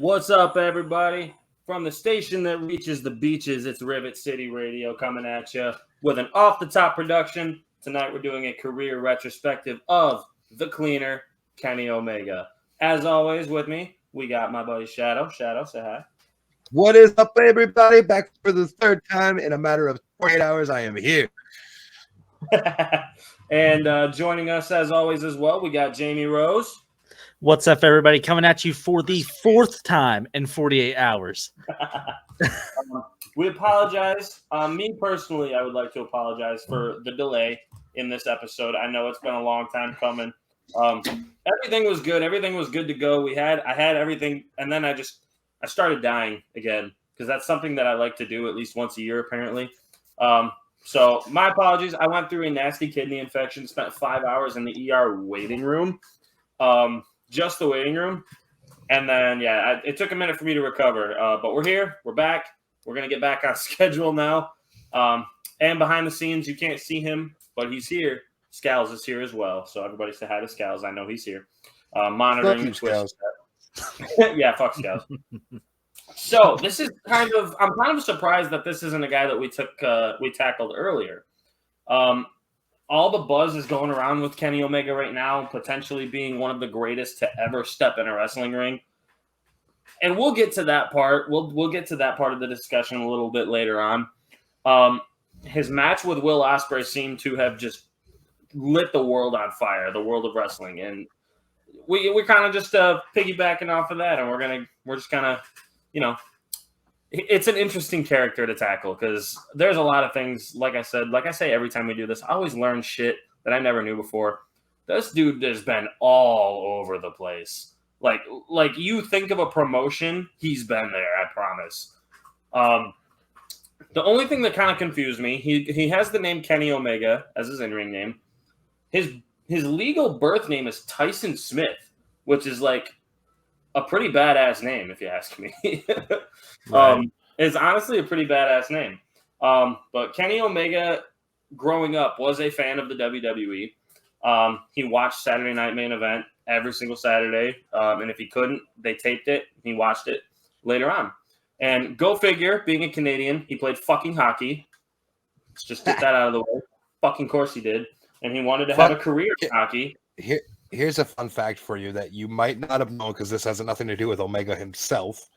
What's up, everybody? From the station that reaches the beaches, it's Rivet City Radio coming at you with an off-the-top production. Tonight we're doing a career retrospective of the cleaner, Kenny Omega. As always, with me, we got my buddy Shadow. Shadow, say hi. What is up, everybody? Back for the third time in a matter of 48 hours. I am here. And joining us, as always, as well, we got Jamie Rose. What's up, everybody? Coming at you for the fourth time in 48 hours. We apologize. Me personally, I would like to apologize for the delay in this episode. I know it's been a long time coming. Everything was good. Everything was good to go. I had everything, and then I started dying again because that's something that I like to do at least once a year, apparently. So my apologies. I went through a nasty kidney infection, spent 5 hours in the ER waiting room. Just the waiting room. And then, it took a minute for me to recover. But we're here. We're back. We're going to get back on schedule now. And behind the scenes, you can't see him, but he's here. Scals is here as well. So everybody say hi to Scals. I know he's here. Monitoring the Twitch. Yeah, fuck Scals. So this is I'm kind of surprised that this isn't a guy that we tackled earlier. All the buzz is going around with Kenny Omega right now, potentially being one of the greatest to ever step in a wrestling ring. And we'll get to that part. We'll get to that part of the discussion a little bit later on. His match with Will Ospreay seemed to have just lit the world on fire, the world of wrestling. And we're kind of just piggybacking off of that, and we're just kind of, it's an interesting character to tackle because there's a lot of things, like I say every time we do this, I always learn shit that I never knew before. This dude has been all over the place. Like you think of a promotion, he's been there, I promise. The only thing that kind of confused me, he has the name Kenny Omega as his in-ring name. His legal birth name is Tyson Smith, which is like a pretty badass name, if you ask me. Right. It's honestly a pretty badass name. But Kenny Omega, growing up, was a fan of the WWE. He watched Saturday Night Main Event every single Saturday. And if he couldn't, they taped it. He watched it later on. And go figure, being a Canadian, he played fucking hockey. Let's just get that out of the way. Fucking course he did. And he wanted to have a career in hockey. Here's a fun fact for you that you might not have known because this has nothing to do with Omega himself.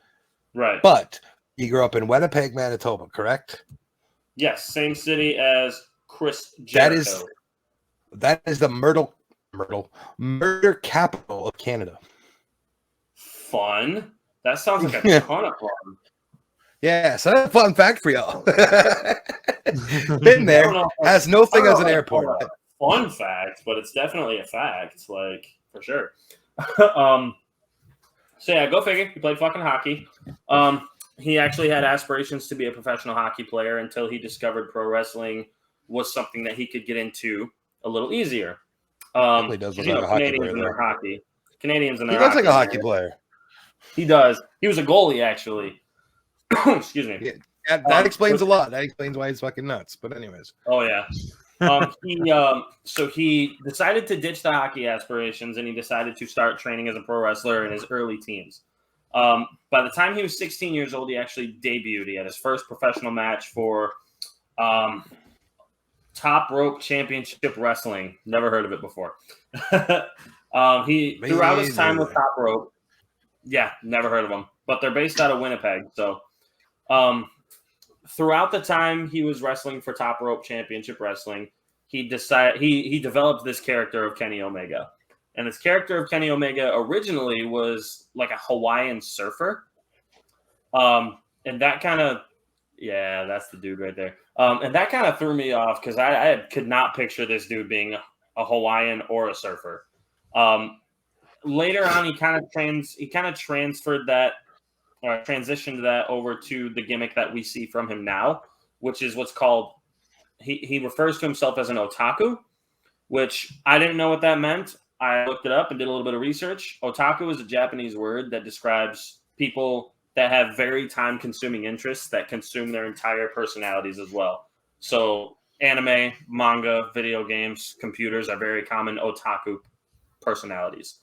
Right. But he grew up in Winnipeg, Manitoba, correct? Yes, same city as Chris Jericho. That is the murder capital of Canada. Fun. That sounds like a ton of fun. Yeah, so that's a fun fact for y'all. Been there. Has no thing as an airport. Fun fact, but it's definitely a fact, like, for sure. So yeah, go figure. He played fucking hockey. He actually had aspirations to be a professional hockey player until he discovered pro wrestling was something that he could get into a little easier. He does look like a hockey Canadians player, and their hockey. Canadians and their He looks like a hockey player. He does. He was a goalie, actually. Excuse me. Yeah, that explains a lot. That explains why he's fucking nuts. But anyways. Oh, yeah. So he decided to ditch the hockey aspirations and he decided to start training as a pro wrestler in his early teens. By the time he was 16 years old, he actually debuted. He had his first professional match for Top Rope Championship Wrestling. Never heard of it before. Throughout his time with Top Rope, never heard of them. But they're based out of Winnipeg. So throughout the time he was wrestling for Top Rope Championship Wrestling, he developed this character of Kenny Omega. And this character of Kenny Omega originally was like a Hawaiian surfer. And that kind of, that's the dude right there. And that kind of threw me off because I could not picture this dude being a Hawaiian or a surfer. Later on, he kind of transferred that, or transitioned that over to the gimmick that we see from him now, which is what's called, he refers to himself as an otaku, which I didn't know what that meant. I looked it up and did a little bit of research. Otaku is a Japanese word that describes people that have very time-consuming interests that consume their entire personalities as well. So anime, manga, video games, computers are very common otaku personalities.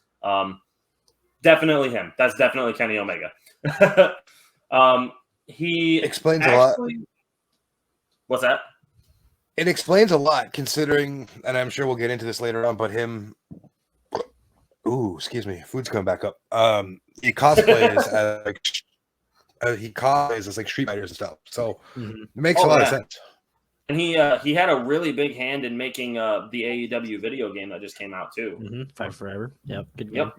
Definitely him. That's definitely Kenny Omega. He explains a lot. What's that? It explains a lot, considering, and I'm sure we'll get into this later on, but him. Ooh, excuse me, food's coming back up. He cosplays as like Street Fighters and stuff, so it makes a lot of sense. And he had a really big hand in making the AEW video game that just came out too. Fight Forever. Yep. Good game.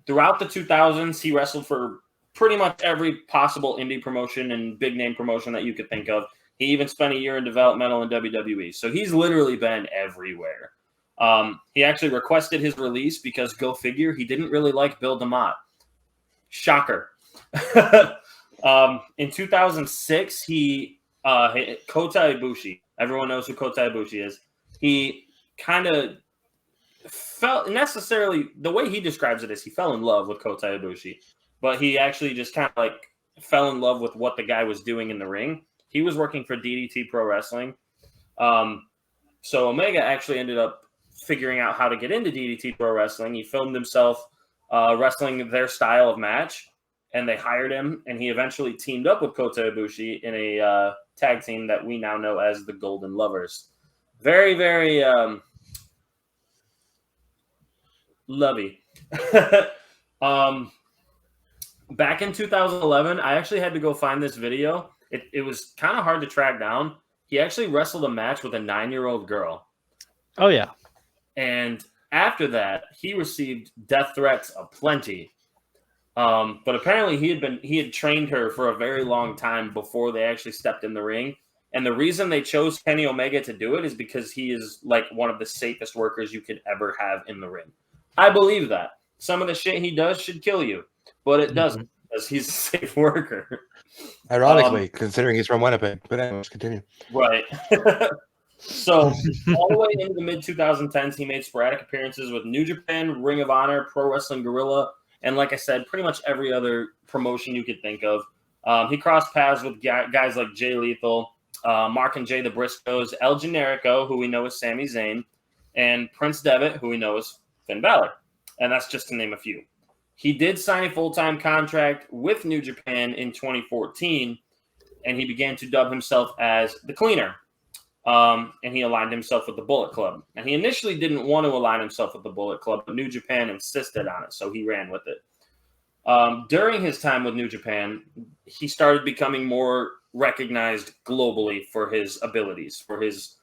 Throughout the 2000s, he wrestled for pretty much every possible indie promotion and big name promotion that you could think of. He even spent a year in developmental in WWE. So he's literally been everywhere. He actually requested his release because, go figure, he didn't really like Bill DeMott. Shocker. In 2006, he Kota Ibushi. Everyone knows who Kota Ibushi is. He kind of felt necessarily, the way he describes it is he fell in love with Kota Ibushi, but he actually just kind of like fell in love with what the guy was doing in the ring. He was working for DDT Pro Wrestling. So Omega actually ended up figuring out how to get into DDT Pro Wrestling. He filmed himself wrestling their style of match, and they hired him, and he eventually teamed up with Kota Ibushi in a tag team that we now know as the Golden Lovers. Very, very lovey. Back in 2011, I actually had to go find this video. It was kind of hard to track down. He actually wrestled a match with a 9-year-old girl. Oh, yeah. And after that, he received death threats aplenty. But apparently he had trained her for a very long time before they actually stepped in the ring. And the reason they chose Kenny Omega to do it is because he is like one of the safest workers you could ever have in the ring. I believe that. Some of the shit he does should kill you, but it doesn't, because he's a safe worker. Ironically, considering he's from Winnipeg. But anyways, continue. Right. So all the way into the mid-2010s, he made sporadic appearances with New Japan, Ring of Honor, Pro Wrestling Guerrilla, and like I said, pretty much every other promotion you could think of. He crossed paths with guys like Jay Lethal, Mark and Jay the Briscoes, El Generico, who we know as Sami Zayn, and Prince Devitt, who we know as Finn Balor. And that's just to name a few. He did sign a full-time contract with New Japan in 2014, and he began to dub himself as the Cleaner. And he aligned himself with the Bullet Club. And he initially didn't want to align himself with the Bullet Club, but New Japan insisted on it, so he ran with it. During his time with New Japan, he started becoming more recognized globally for his abilities, for his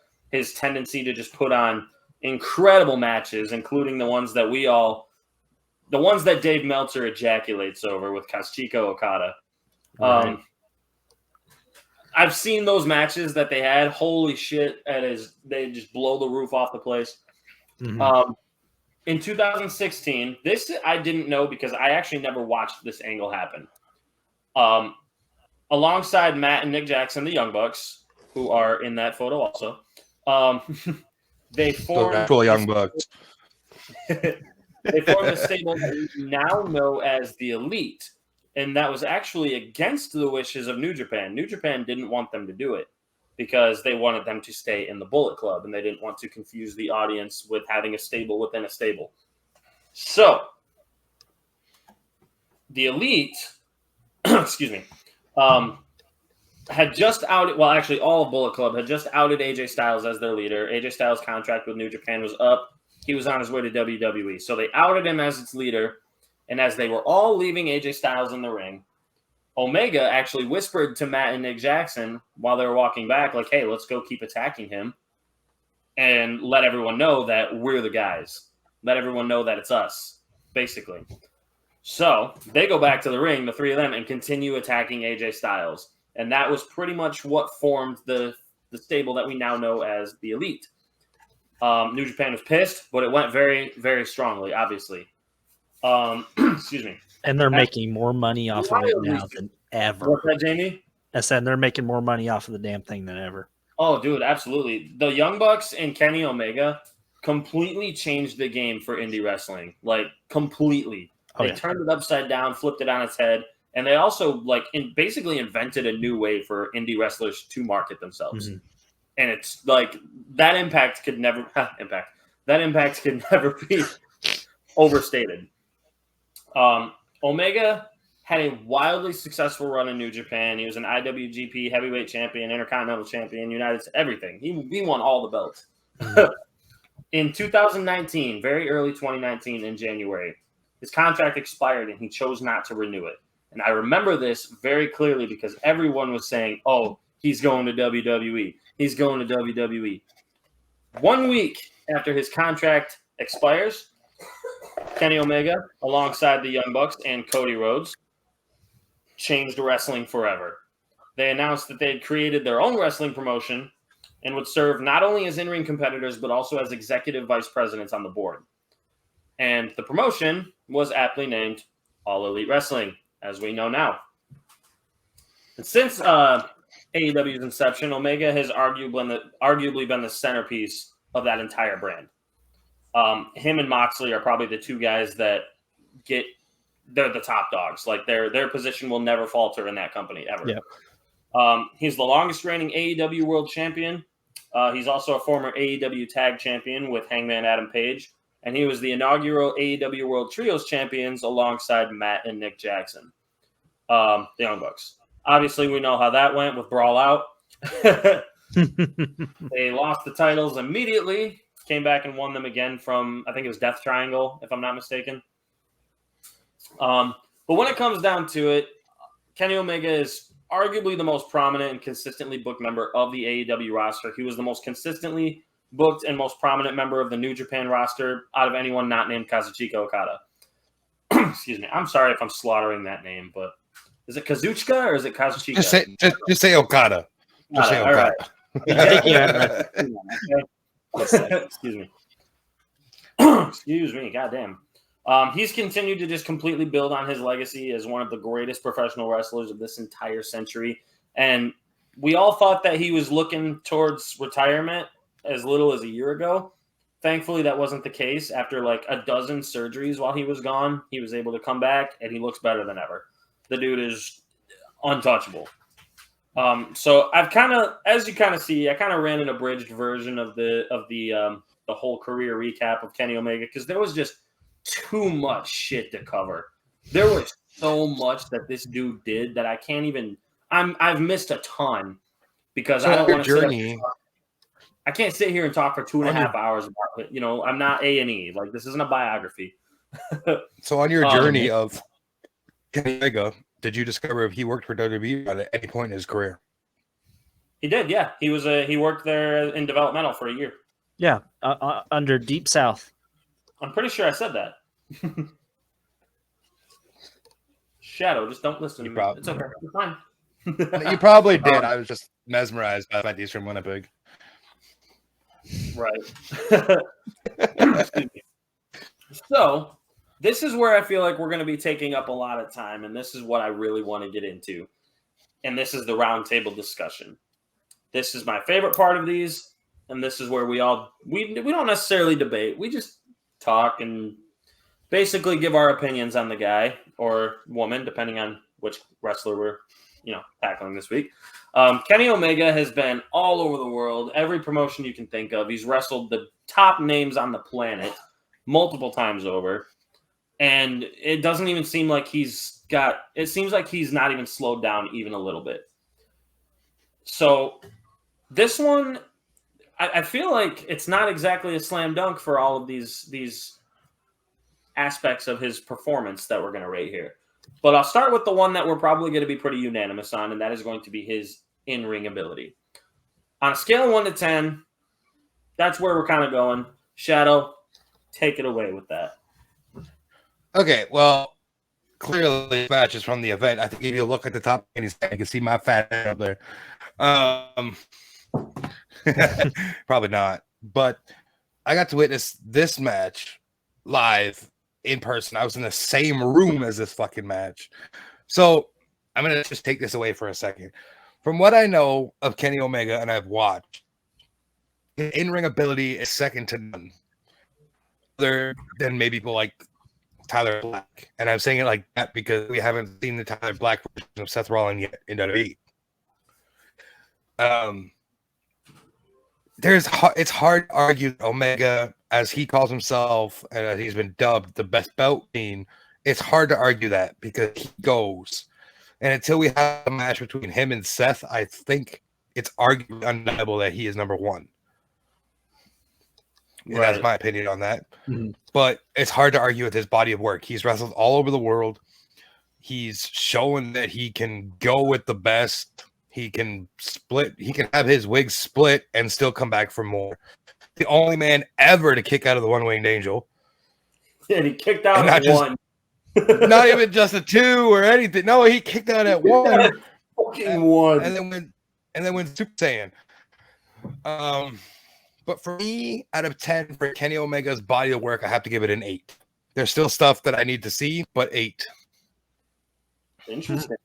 tendency to just put on incredible matches, including the ones that Dave Meltzer ejaculates over with Kazuchika Okada. Right. I've seen those matches that they had. Holy shit, they just blow the roof off the place. Mm-hmm. In 2016, this I didn't know because I actually never watched this angle happen. Alongside Matt and Nick Jackson, the Young Bucks, who are in that photo also, they formed actual Young Bucks. They formed a stable that we now know as the Elite. And that was actually against the wishes of New Japan. New Japan didn't want them to do it because they wanted them to stay in the Bullet Club, and they didn't want to confuse the audience with having a stable within a stable. So, the Elite, excuse me, had just outed, well, actually all of Bullet Club had just outed AJ Styles as their leader. AJ Styles' contract with New Japan was up. He was on his way to WWE. So they outed him as its leader. And as they were all leaving AJ Styles in the ring, Omega actually whispered to Matt and Nick Jackson while they were walking back, like, hey, let's go keep attacking him and let everyone know that we're the guys. Let everyone know that it's us, basically. So they go back to the ring, the three of them, and continue attacking AJ Styles. And that was pretty much what formed the stable that we now know as the Elite. New Japan was pissed, but it went very, very strongly, obviously. Excuse me. And they're making more money off of it now than ever. What's that, Jamie? I said they're making more money off of the damn thing than ever. Oh, dude, absolutely. The Young Bucks and Kenny Omega completely changed the game for indie wrestling. Like, completely. They turned it upside down, flipped it on its head, and they also, basically invented a new way for indie wrestlers to market themselves. Mm-hmm. And it's like, that impact could never be overstated. Omega had a wildly successful run in New Japan. He was an IWGP heavyweight champion, Intercontinental champion, United, everything. He won all the belts. In 2019, very early 2019 in January, his contract expired and he chose not to renew it. And I remember this very clearly because everyone was saying, oh, he's going to WWE. He's going to WWE. 1 week after his contract expires, Kenny Omega, alongside the Young Bucks and Cody Rhodes, changed wrestling forever. They announced that they had created their own wrestling promotion and would serve not only as in-ring competitors, but also as executive vice presidents on the board. And the promotion was aptly named All Elite Wrestling, as we know now. And since AEW's inception, Omega has arguably been the centerpiece of that entire brand. Him and Moxley are probably the two guys that they're the top dogs. Like their position will never falter in that company ever. Yeah. He's the longest reigning AEW World Champion. He's also a former AEW Tag Champion with Hangman Adam Page. And he was the inaugural AEW World Trios Champions alongside Matt and Nick Jackson, the Young Bucks. Obviously, we know how that went with Brawl Out. They lost the titles immediately, came back and won them again from, I think it was Death Triangle, if I'm not mistaken. But when it comes down to it, Kenny Omega is arguably the most prominent and consistently booked member of the AEW roster. He was the most consistently booked and most prominent member of the New Japan roster out of anyone not named Kazuchika Okada. Excuse me. I'm sorry if I'm slaughtering that name, but is it Kazuchika or is it Kazuchika? Just say Okada. Just say Okada. Excuse me. Excuse me. Goddamn. He's continued to just completely build on his legacy as one of the greatest professional wrestlers of this entire century. And we all thought that he was looking towards retirement as little as a year ago. Thankfully, that wasn't the case. After like a dozen surgeries while he was gone, he was able to come back, and he looks better than ever. The dude is untouchable. So I've kind of, as you kind of see, I kind of ran an abridged version of the whole career recap of Kenny Omega because there was just too much shit to cover. There was so much that this dude did that I can't even. I've missed a ton because I don't want to. I can't sit here and talk for 2.5 hours about it. You know, I'm not A&E. Like, this isn't a biography. So on your journey of Kenny Omega, did you discover if he worked for WWE at any point in his career? He did, yeah. He worked there in developmental for a year. Yeah, under Deep South. I'm pretty sure I said that. Shadow, just don't listen. It's okay. It's fine. You probably did. I was just mesmerized by these from Winnipeg. Right. So, this is where I feel like we're going to be taking up a lot of time, and this is what I really want to get into. And this is the roundtable discussion. This is my favorite part of these, and this is where we don't necessarily debate. We just talk and basically give our opinions on the guy or woman, depending on which wrestler we're tackling this week. Kenny Omega has been all over the world, every promotion you can think of. He's wrestled the top names on the planet multiple times over. And it doesn't even seem like it seems like he's not even slowed down even a little bit. So this one, I feel like it's not exactly a slam dunk for all of these aspects of his performance that we're going to rate here. But I'll start with the one that we're probably going to be pretty unanimous on, and that is going to be his in-ring ability. On a scale of 1 to 10, that's where we're kind of going. Shadow, take it away with that. Okay, well, clearly matches from the event. I think if you look at the top, you can see my fat head up there. Probably not. But I got to witness this match live in person. I was in the same room as this fucking match. So I'm going to just take this away for a second. From what I know of Kenny Omega and I've watched, his in-ring ability is second to none. Other than maybe people like Tyler Black. And I'm saying it like that because we haven't seen the Tyler Black version of Seth Rollins yet in WWE. It's hard to argue that Omega, as he calls himself, and he's been dubbed the best belt team it's hard to argue that because he goes. And until we have a match between him and Seth, I think it's arguably undeniable that he is number one. And that's my opinion on that. Mhm. But it's hard to argue with his body of work. He's wrestled all over the world. He's shown that he can go with the best. He can split. He can have his wig split and still come back for more. The only man ever to kick out of the one-winged angel. And he kicked out at one. Not even just a two or anything. No, he kicked out at one. Fucking one. And then when Super Saiyan. But for me, out of 10 for Kenny Omega's body of work, I have to give it an 8. There's still stuff that I need to see, but 8. Interesting.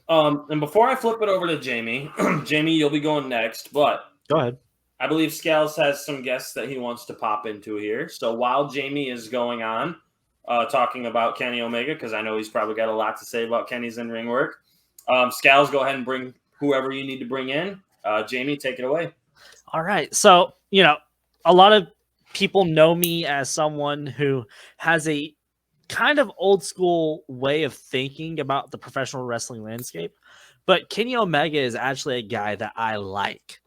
And before I flip it over to Jamie, Jamie, you'll be going next, but Go ahead. I believe Scales has some guests that he wants to pop into here. So while Jamie is going on, talking about Kenny Omega, because I know he's probably got a lot to say about Kenny's in-ring work, Scales, go ahead and bring whoever you need to bring in. Jamie, take it away. All right. So, a lot of people know me as someone who has a kind of old school way of thinking about the professional wrestling landscape. But Kenny Omega is actually a guy that I like.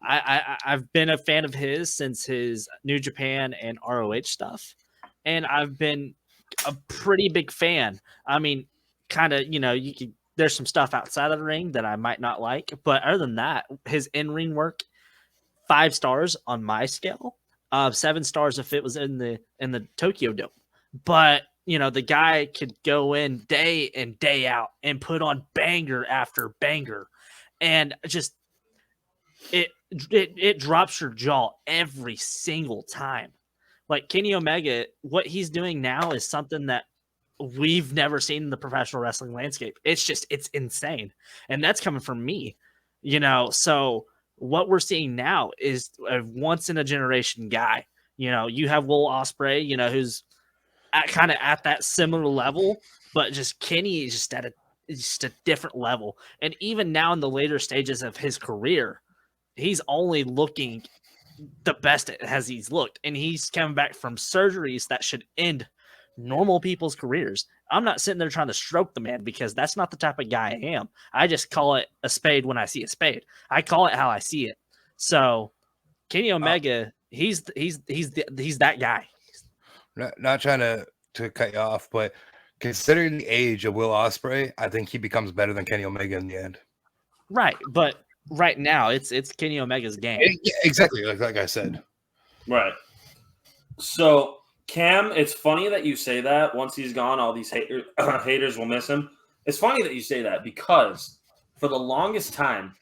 I've been a fan of his since his New Japan and ROH stuff. And I've been a pretty big fan. I mean, kind of, there's some stuff outside of the ring that I might not like. But other than that, his in-ring work, 5 stars on my scale, 7 stars if it was in the Tokyo Dome. But the guy could go in day in, day out and put on banger after banger, and just it drops your jaw every single time. Like Kenny Omega, what he's doing now is something that we've never seen in the professional wrestling landscape. It's insane, and that's coming from me, So what we're seeing now is a once in a generation guy. You have Will Ospreay, who's kind of at that similar level, but just Kenny is just at a different level. And even now in the later stages of his career, he's only looking the best as he's looked. And he's coming back from surgeries that should end normal people's careers. I'm not sitting there trying to stroke the man because that's not the type of guy I am. I just call it a spade when I see a spade. I call it how I see it. So Kenny Omega, he's that guy. Not trying to cut you off, but considering the age of Will Ospreay, I think he becomes better than Kenny Omega in the end. Right, but right now it's Kenny Omega's game. Yeah, exactly, like I said. Right. So Cam, it's funny that you say that. Once he's gone, all these haters will miss him. It's funny that you say that because for the longest time,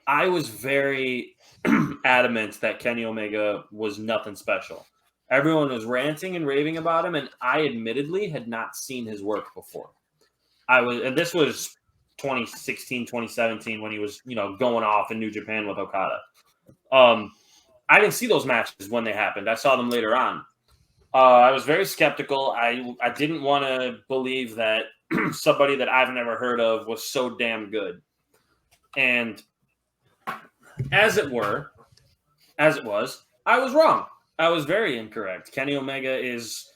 I was very adamant that Kenny Omega was nothing special. Everyone was ranting and raving about him, and I admittedly had not seen his work before. And this was 2016, 2017 when he was, going off in New Japan with Okada. I didn't see those matches when they happened. I saw them later on. I was very skeptical. I didn't want to believe that somebody that I've never heard of was so damn good. And as it was, I was wrong. I was very incorrect. Kenny Omega is,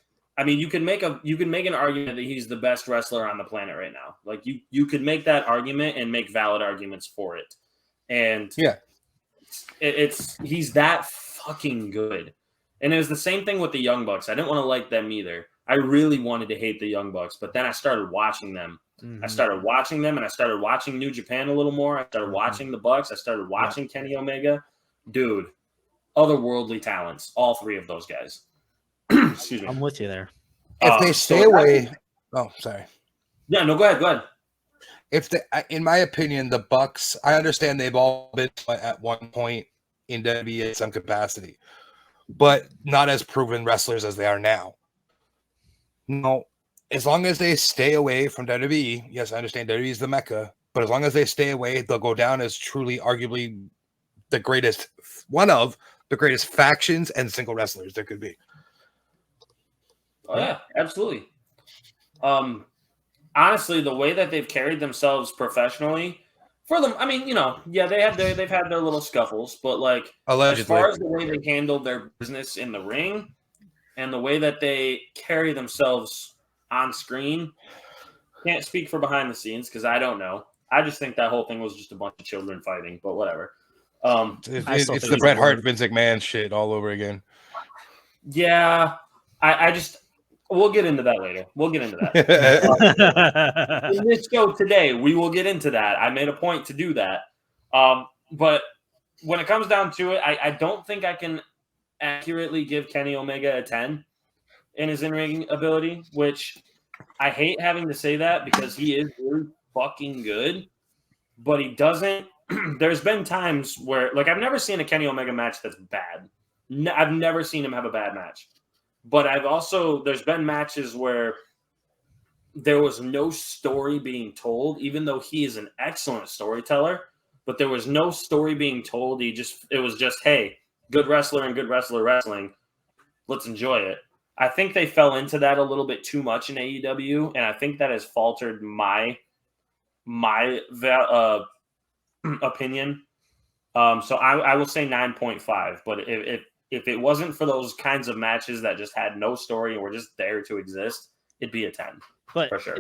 you can make an argument that he's the best wrestler on the planet right now. Like you could make that argument and make valid arguments for it. And yeah, he's that fucking good. And it was the same thing with the Young Bucks. I didn't want to like them either. I really wanted to hate the Young Bucks, but then I started watching them. Mm-hmm. I started watching them, and I started watching New Japan a little more. I started watching the Bucks. I started watching Kenny Omega. Dude, otherworldly talents, all 3 of those guys. Excuse me. I'm with you there. If they stay away... Oh, sorry. Yeah, no, go ahead. In my opinion, the Bucks, I understand they've all been at one point in WWE in some capacity, but not as proven wrestlers as they are now. No, as long as they stay away from WWE, yes, I understand WWE is the Mecca, but as long as they stay away, they'll go down as truly, arguably, one of the greatest factions and single wrestlers there could be. Oh yeah, absolutely. Honestly, the way that they've carried themselves professionally, for them, they've had their little scuffles, but like allegedly, as far as the way they handled their business in the ring and the way that they carry themselves on screen. Can't speak for behind the scenes because I don't know. I just think that whole thing was just a bunch of children fighting, but whatever. It's the Bret Hart, Vince McMahon shit all over again. Yeah, I just we'll get into that later. We'll get into that. In this show today, we will get into that. I made a point to do that. But when it comes down to it, I don't think I can accurately give Kenny Omega a 10 in his in-ring ability, which I hate having to say that because he is really fucking good, but he doesn't. There's been times where, like, I've never seen a Kenny Omega match that's bad. I've never seen him have a bad match. But there's been matches where there was no story being told, even though he is an excellent storyteller, but there was no story being told. It was just, hey, good wrestler and good wrestler wrestling. Let's enjoy it. I think they fell into that a little bit too much in AEW, and I think that has faltered my opinion. So I will say 9.5. But if it wasn't for those kinds of matches that just had no story and were just there to exist, it'd be a 10. But for sure.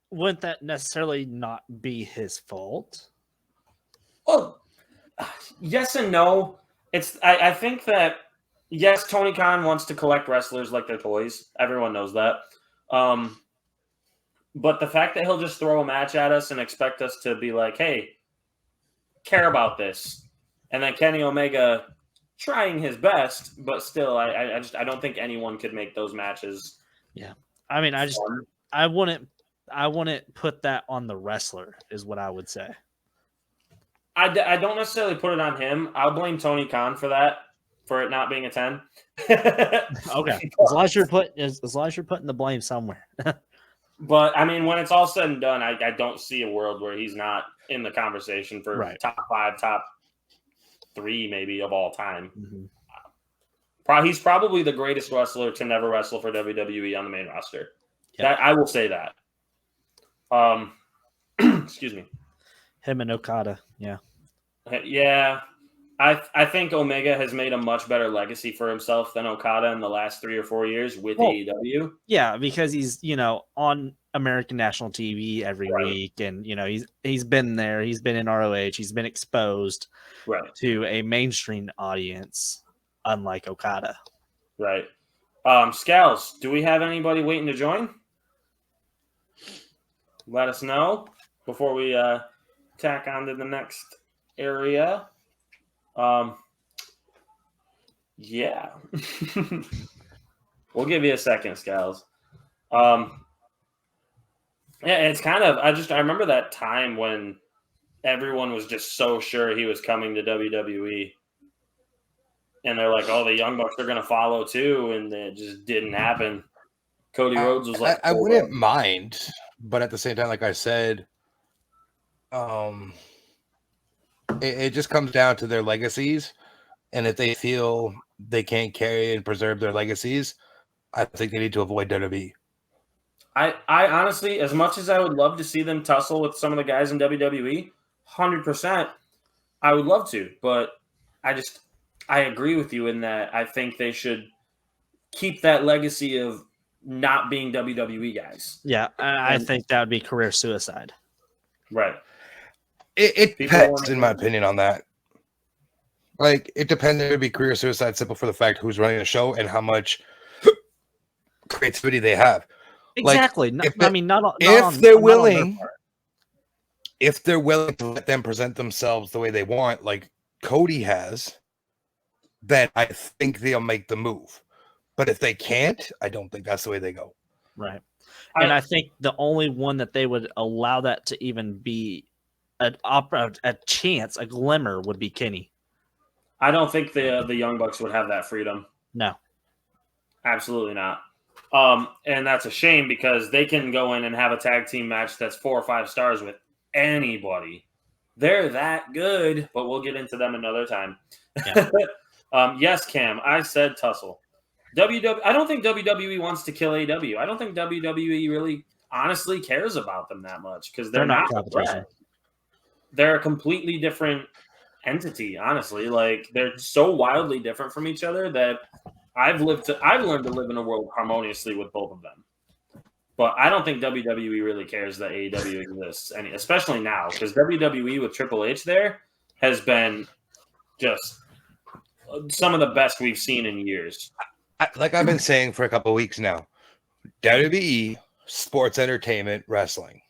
Wouldn't that necessarily not be his fault? Well, yes and no. I think that, yes, Tony Khan wants to collect wrestlers like they're toys. Everyone knows that. But the fact that he'll just throw a match at us and expect us to be like, hey, care about this. And then Kenny Omega trying his best, but still, I don't think anyone could make those matches. Yeah. I mean, I wouldn't put that on the wrestler is what I would say. I don't necessarily put it on him. I'll blame Tony Khan for that, for it not being a 10. Okay. As long as you're putting the blame somewhere. But I mean, when it's all said and done, I don't see a world where he's not in the conversation for top 5, top 3 maybe of all time. Mm-hmm. He's probably the greatest wrestler to never wrestle for WWE on the main roster. Yep. I will say that. Excuse me. Him and Okada, yeah. Yeah. I think Omega has made a much better legacy for himself than Okada in the last 3 or 4 years with AEW. Yeah, because he's, on American national TV every week, and he's been there, he's been in ROH, he's been exposed to a mainstream audience, unlike Okada. Right. Scals, do we have anybody waiting to join? Let us know before we tack on to the next area. Yeah. We'll give you a second, Scals. Yeah, it's kind of, I remember that time when everyone was just so sure he was coming to WWE. And they're like, oh, the Young Bucks are going to follow too. And it just didn't happen. Cody Rhodes was like, I wouldn't mind, but at the same time, like I said, it just comes down to their legacies. And if they feel they can't carry and preserve their legacies, I think they need to avoid WWE. I honestly, as much as I would love to see them tussle with some of the guys in WWE, 100%, I would love to. But I agree with you in that I think they should keep that legacy of not being WWE guys. Yeah, I think that would be career suicide. Right. It depends, in my opinion, on that. Like, it depends if it would be career suicide simple for the fact who's running the show and how much creativity they have. Exactly. Like, if they're willing to let them present themselves the way they want, like Cody has, then I think they'll make the move. But if they can't, I don't think that's the way they go. Right. And I think the only one that they would allow that to even be a chance, a glimmer, would be Kenny. I don't think the Young Bucks would have that freedom. No. Absolutely not. And that's a shame because they can go in and have a tag team match that's 4 or 5 stars with anybody. They're that good, but we'll get into them another time. Yeah. Yes, Cam, I said tussle. I don't think WWE wants to kill AEW. I don't think WWE really honestly cares about them that much because they're not competition. They're a completely different entity, honestly. Like, they're so wildly different from each other that I've learned to live in a world harmoniously with both of them. But I don't think WWE really cares that AEW exists, and especially now, because WWE with Triple H there has been just some of the best we've seen in years. Like I've been saying for a couple of weeks now, WWE, sports entertainment, wrestling.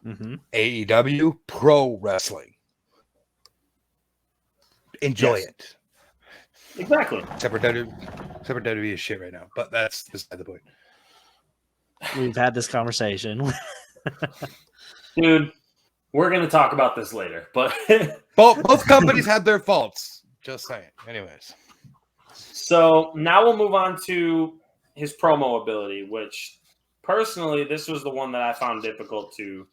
Mm-hmm. AEW, pro wrestling. Enjoy it. Exactly. Except for WWE is shit right now, but that's beside the point. We've had this conversation. Dude, we're going to talk about this later, but both companies had their faults. Just saying. Anyways. So now we'll move on to his promo ability, which personally, this was the one that I found difficult to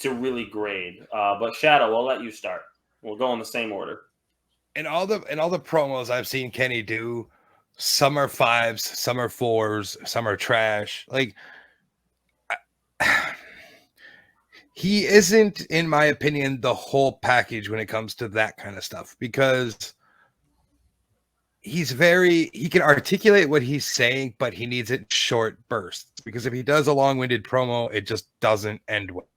really grade. But Shadow, I'll let you start. We'll go in the same order. In all the promos I've seen Kenny do, some are 5s, some are 4s, some are trash. Like he isn't, in my opinion, the whole package when it comes to that kind of stuff, because he can articulate what he's saying, but he needs it in short bursts, because if he does a long-winded promo, it just doesn't end well.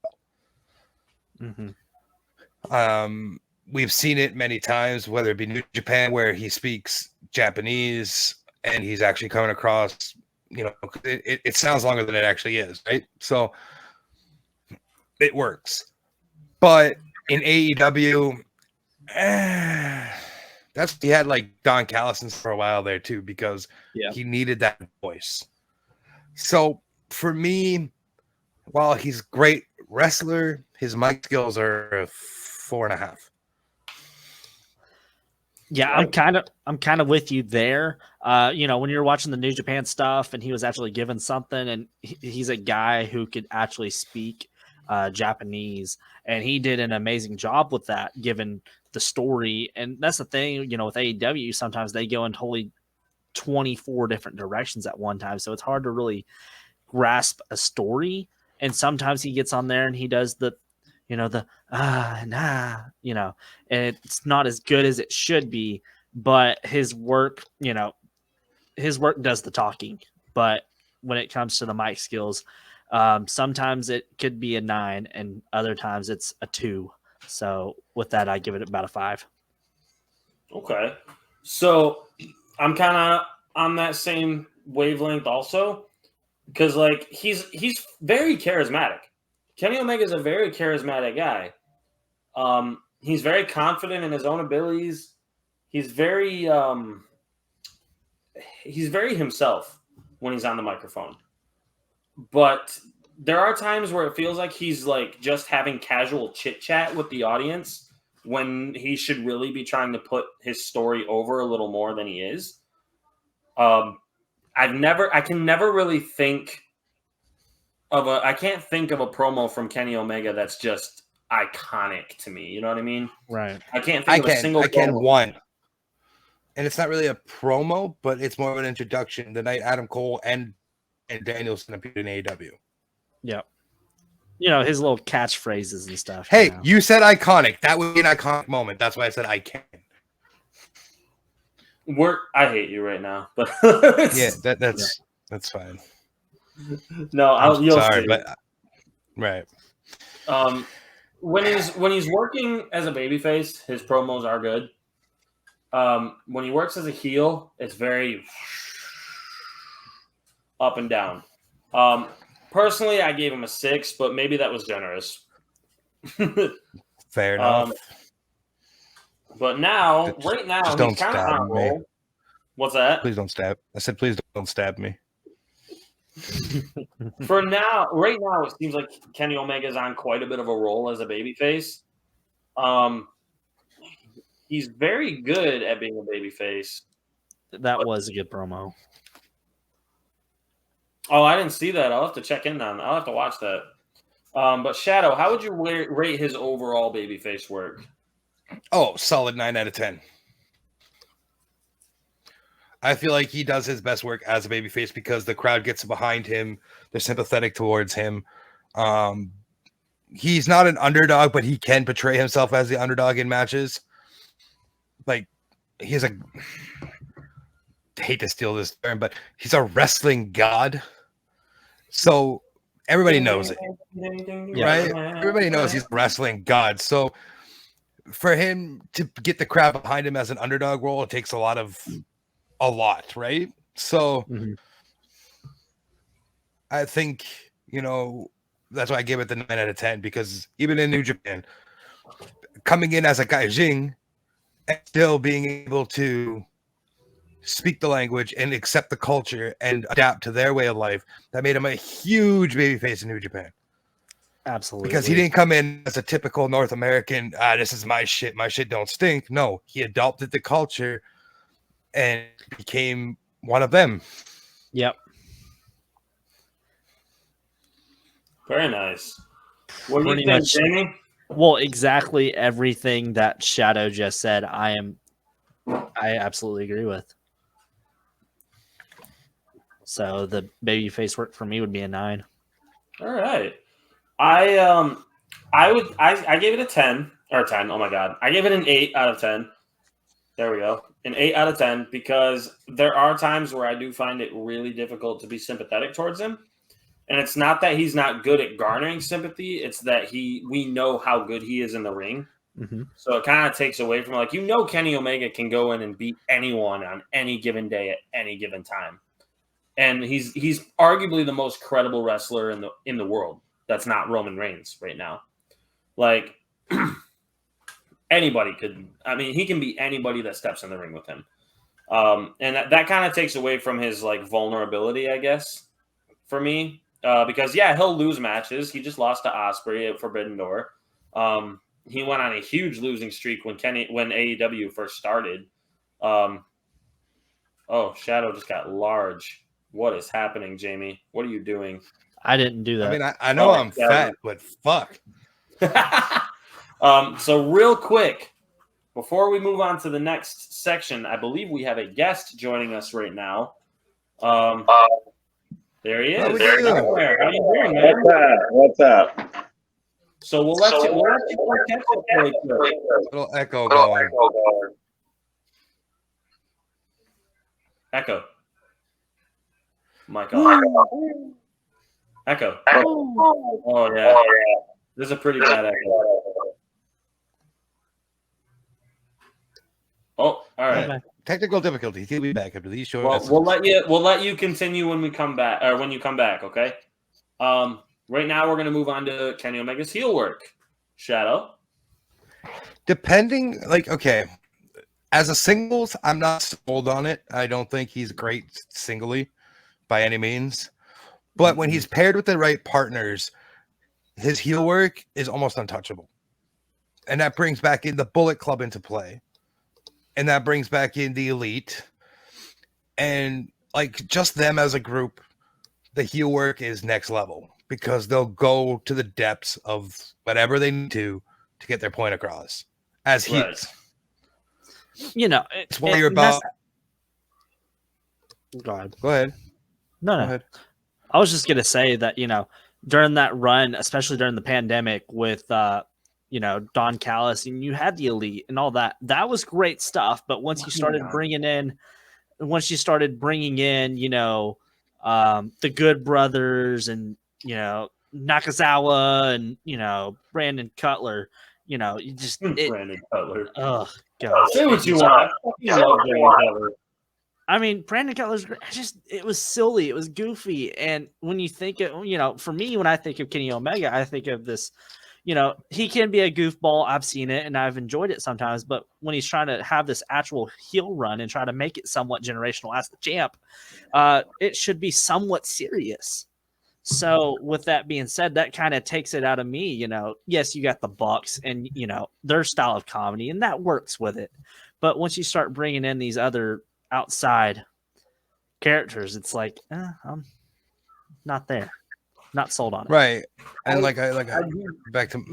Mm-hmm. We've seen it many times, whether it be New Japan, where he speaks Japanese and he's actually coming across, it sounds longer than it actually is, right? So it works. But in AEW, he had like Don Callis for a while there too, because he needed that voice. So for me, while he's a great wrestler, his mic skills are a 4.5. Yeah, I'm kind of with you there. When you're watching the New Japan stuff and he was actually given something, and he's a guy who could actually speak Japanese, and he did an amazing job with that, given the story. And that's the thing, with AEW, sometimes they go in totally 24 different directions at one time, so it's hard to really grasp a story. And sometimes he gets on there and he does the and it's not as good as it should be, but his work does the talking. But when it comes to the mic skills, sometimes it could be a 9 and other times it's a 2. So with that, I give it about a 5. Okay. So I'm kind of on that same wavelength also, because like he's very charismatic. Kenny Omega is a very charismatic guy. He's very confident in his own abilities. He's very himself when he's on the microphone. But there are times where it feels like he's like just having casual chit chat with the audience when he should really be trying to put his story over a little more than he is. I can never really think I can't think of a promo from Kenny Omega that's just iconic to me. You know what I mean? Right. I can't think of a single. I can one, and it's not really a promo, but it's more of an introduction. The night Adam Cole and Danielson appeared in AEW. Yep. His little catchphrases and stuff. Hey, you said iconic. That would be an iconic moment. That's why I said I can. I hate you right now, but yeah, that's fine. No, you'll sorry, see. But right. When he's working as a babyface, his promos are good. When he works as a heel, it's very up and down. Personally, I gave him a 6, but maybe that was generous. Fair enough. But right now, he's kind of on a roll. What's that? Please don't stab. I said, please don't stab me. Right now, it seems like Kenny Omega's on quite a bit of a roll as a babyface. He's very good at being a babyface. That was a good promo. Oh, I didn't see that. I'll have to check in on. I'll have to watch that. But Shadow, how would you rate his overall babyface work? Oh, solid 9 out of 10. I feel like he does his best work as a babyface because the crowd gets behind him. They're sympathetic towards him. He's not an underdog, but he can portray himself as the underdog in matches. Like, he's I hate to steal this term, but he's a wrestling god. So everybody knows it, Yeah. right? Everybody knows he's a wrestling god. So for him to get the crowd behind him as an underdog role, it takes a lot, right? So Mhm. I think, that's why I gave it the 9 out of 10, because even in New Japan, coming in as a gaijin and still being able to speak the language and accept the culture and adapt to their way of life, that made him a huge babyface in New Japan. Absolutely. Because he didn't come in as a typical North American, this is my shit don't stink. No, he adopted the culture and became one of them. Yep. Very nice. What do you Pretty think, much. Jamie? Well, exactly everything that Shadow just said, I absolutely agree with. So the babyface work for me would be a 9. All right. I gave it a 10 or 10. Oh my god. I gave it an 8 out of 10. There we go. An 8 out of 10 because there are times where I do find it really difficult to be sympathetic towards him. And it's not that he's not good at garnering sympathy, it's that we know how good he is in the ring. Mm-hmm. So it kind of takes away from Kenny Omega can go in and beat anyone on any given day at any given time. And he's arguably the most credible wrestler in the world. That's not Roman Reigns right now. Like anybody could. I mean, he can beat anybody that steps in the ring with him. And that kind of takes away from his vulnerability, I guess, for me. Because he'll lose matches. He just lost to Ospreay at Forbidden Door. He went on a huge losing streak when AEW first started. Oh, Shadow just got large. What is happening, Jamie? What are you doing? I didn't do that. I mean, I know I'm fat, but fuck. So real quick, before we move on to the next section, I believe we have a guest joining us right now. There he is. How you doing, man? What's up? So we'll let you catch up really quick. Little echo going. Echo. My God. Echo. Oh yeah. There's a pretty bad echo. Oh, all right. Technical difficulties. He'll be back after these short. Well, we'll let you continue when we come back, or when you come back. Okay. Right now we're gonna move on to Kenny Omega's heel work. Shadow. Depending, okay, as a singles, I'm not sold on it. I don't think he's great singly by any means. But when he's paired with the right partners, his heel work is almost untouchable. And that brings back in the Bullet Club into play. And that brings back in the Elite. And just them as a group, the heel work is next level because they'll go to the depths of whatever they need to get their point across as heels. Right. It's what you're about. Go ahead. No. Go ahead. I was just going to say that, during that run, especially during the pandemic with, Don Callis, and you had the Elite and all that, that was great stuff. But once you started bringing in, the Good Brothers and, Nakazawa and, Brandon Cutler, you just Brandon Cutler. Oh God! Say what you want. I love Brandon Cutler. I mean, Brandon Cutler's it was silly. It was goofy. And when you think of, for me, when I think of Kenny Omega, I think of this, he can be a goofball. I've seen it and I've enjoyed it sometimes. But when he's trying to have this actual heel run and try to make it somewhat generational as the champ, it should be somewhat serious. So with that being said, that kind of takes it out of me. Yes, you got the Bucks and, their style of comedy, and that works with it. But once you start bringing in these other outside characters, it's like I'm not there, not sold on it. Right. And back to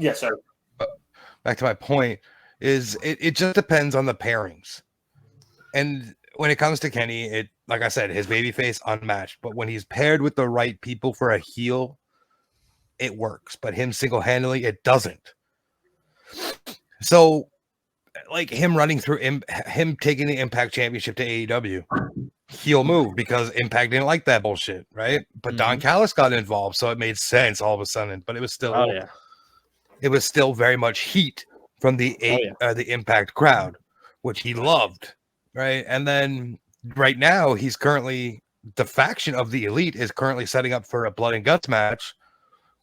my point is it just depends on the pairings. And when it comes to Kenny, it, like I said, his babyface unmatched, but when he's paired with the right people for a heel, it works, but him single-handedly, it doesn't. So him running through him taking the Impact Championship to AEW, heel move because Impact didn't like that bullshit, right? But Don Callis got involved, so it made sense all of a sudden. But it was still, it was still very much heat from the the Impact crowd, which he loved, right? And then right now, he's currently the faction of the Elite is currently setting up for a blood and guts match,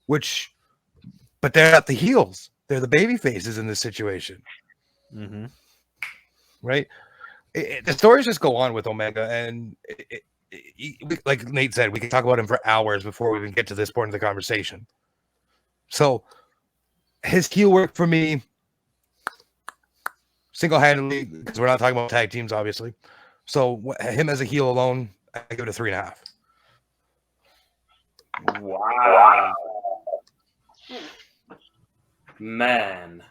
but they're not the heels; they're the baby faces in this situation, right? The stories just go on with Omega, and like Nate said, we can talk about him for hours before we even get to this point of the conversation. So his heel work for me, single-handedly, because we're not talking about tag teams, obviously. So him as a heel alone, I give it a 3.5. Wow, man,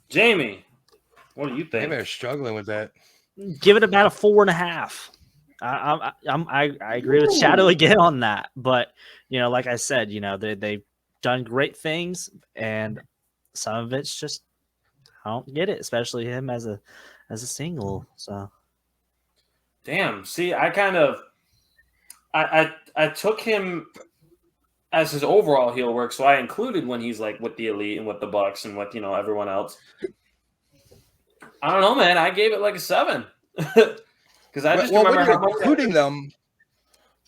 Jamie, what do you think? Maybe I'm struggling with that. Give it about a 4.5. I agree with Shadow again on that, but like I said, they've done great things, and some of it's just I don't get it, especially him as a single. So, damn. See, I kind of I took him as his overall heel work, so I included when he's like with the Elite and with the Bucks and with everyone else. I don't know, man. I gave it like a 7 because I just remember how much including them.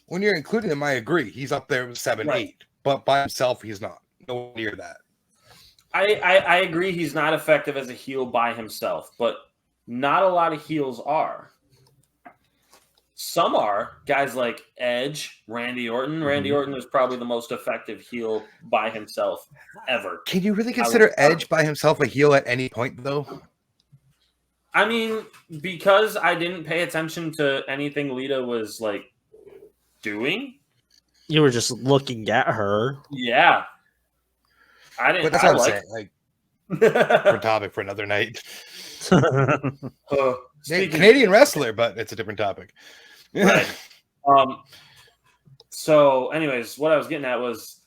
When you're including them, I agree. He's up there with 7, 8, but by himself, he's not. Nowhere near that. I agree. He's not effective as a heel by himself, but not a lot of heels are. Some are guys like Edge, Randy Orton. Randy Orton is probably the most effective heel by himself ever. Can you really consider Edge by himself a heel at any point, though? I mean, because I didn't pay attention to anything Lita was like doing. You were just looking at her. Yeah. I didn't. But that's what I'm saying. Like, different topic for another night. Canadian wrestler, but it's a different topic. Right. So, anyways, what I was getting at was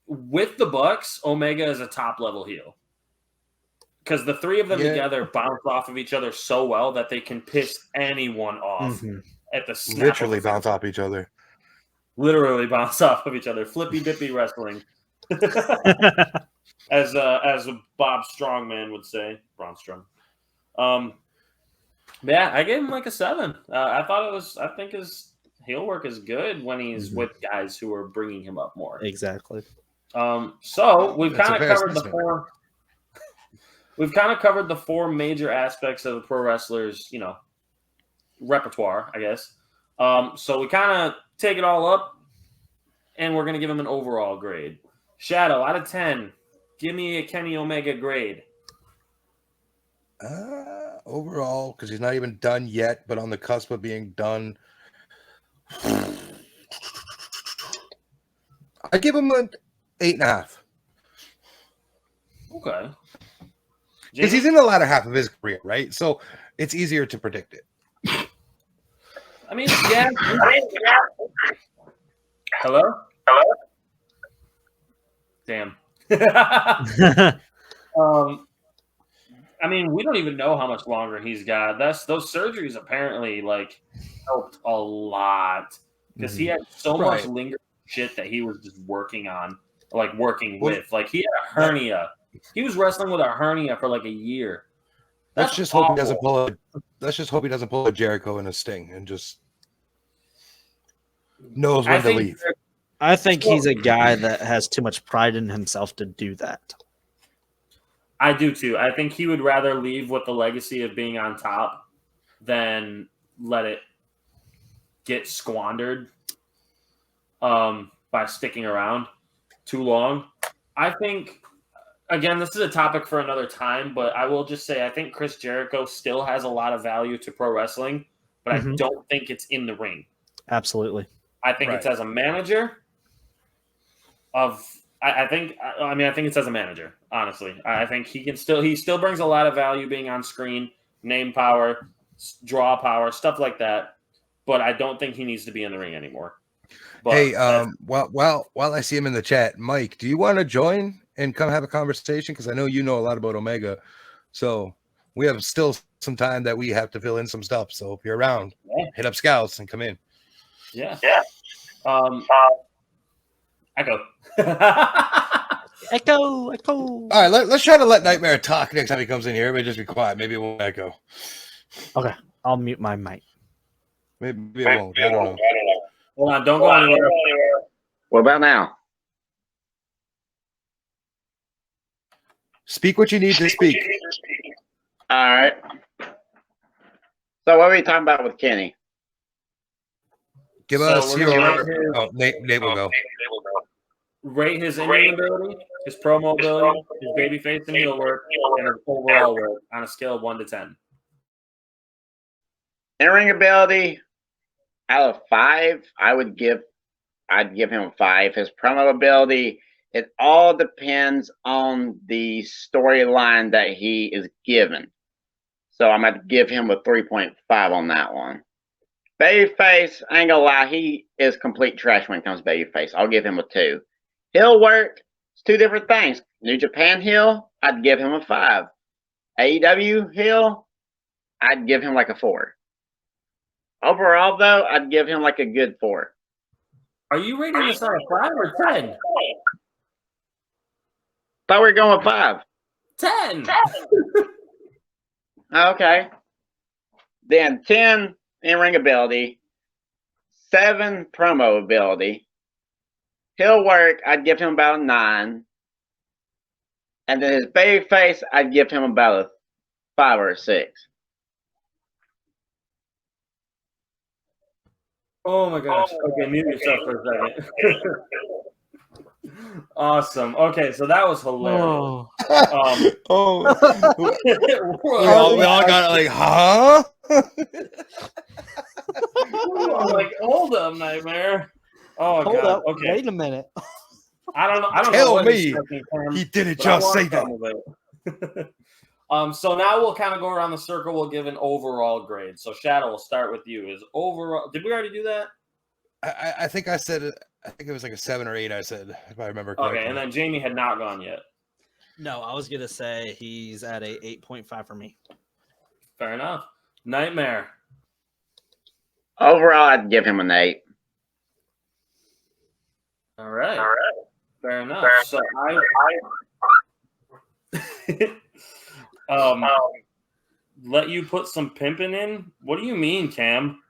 with the Bucks, Omega is a top level heel. Because the three of them together bounce off of each other so well that they can piss anyone off at the snap. Literally bounce off each other. Literally bounce off of each other. Flippy dippy wrestling. as Bob Strongman would say. Braun Strong. Yeah, I gave him like a 7. I think his heel work is good when he's with guys who are bringing him up more. Exactly. So we've kind of covered the 4. We've kind of covered the 4 major aspects of a pro wrestler's, repertoire, I guess. So we kind of take it all up, and we're going to give him an overall grade. Shadow, out of 10, give me a Kenny Omega grade. Overall, because he's not even done yet, but on the cusp of being done, I give him an 8.5. Okay. Because he's in the latter half of his career, right? So it's easier to predict it. I mean, yeah. Hello? Damn. I mean, we don't even know how much longer he's got. Those surgeries apparently helped a lot because he had so much lingering shit that he was just working on, working with. He had a hernia. He was wrestling with a hernia for a year. Let's just hope he doesn't pull a Jericho in a Sting and just knows when to leave. I think he's a guy that has too much pride in himself to do that. I do too. I think he would rather leave with the legacy of being on top than let it get squandered by sticking around too long. I think, again, this is a topic for another time, but I will just say I think Chris Jericho still has a lot of value to pro wrestling, but I don't think it's in the ring. Absolutely. I think it's as a manager I think it's as a manager, honestly. I think he still brings a lot of value being on screen, name power, draw power, stuff like that. But I don't think he needs to be in the ring anymore. But hey, while I see him in the chat, Mike, do you want to join and come have a conversation? Because I know you know a lot about Omega. So we have still some time that we have to fill in some stuff. So if you're around, hit up Scouts and come in. Yeah. Echo. All right, let's try to let Nightmare talk next time he comes in here. Everybody just be quiet. Maybe it won't echo. Okay, I'll mute my mic. Maybe it won't. I don't know. Hold on, don't go anywhere. What about now? Speak what you need to speak. All right. So what are we talking about with Kenny? Give So us we're gonna your. rate his- Oh, Nate will go. Rate his in-ring ability, his promo ability, his babyface and heel work, and his overall work on a scale of 1 to 10. In-ring ability, out of 5, I'd give him a 5. His promo ability, it all depends on the storyline that he is given. So I'm going to give him a 3.5 on that one. Babyface, I ain't gonna lie, he is complete trash when it comes to babyface. I'll give him a 2. Heel work, it's 2 different things. New Japan heel, I'd give him a 5. AEW heel, I'd give him like a 4. Overall, though, I'd give him like a good 4. Are you rating this on a 5 or 10? Thought we were going with 5. 10. Okay. Then 10 in-ring ability, 7 promo ability. Heel work, I'd give him about a 9. And then his baby face, I'd give him about a 5 or a 6. Oh my gosh. Okay, mute yourself for a second. Awesome. Okay, so that was hilarious. We all got like, huh? I'm like, hold up, Nightmare. Oh, Hold God. up. Okay. Wait a minute. I don't know. Tell what me he's thinking, Cam, he didn't but I just want say that. some of it. So now we'll kind of go around the circle. We'll give an overall grade. So Shadow, we'll start with you. Is overall? Did we already do that? I think I said it. I think it was like a 7 or 8. I said, if I remember correctly. Okay, and then Jamie had not gone yet. No, I was gonna say he's at a 8.5 for me. Fair enough. Nightmare. Overall, I'd give him an 8. All right. Fair enough. So I let you put some pimping in. What do you mean, Cam?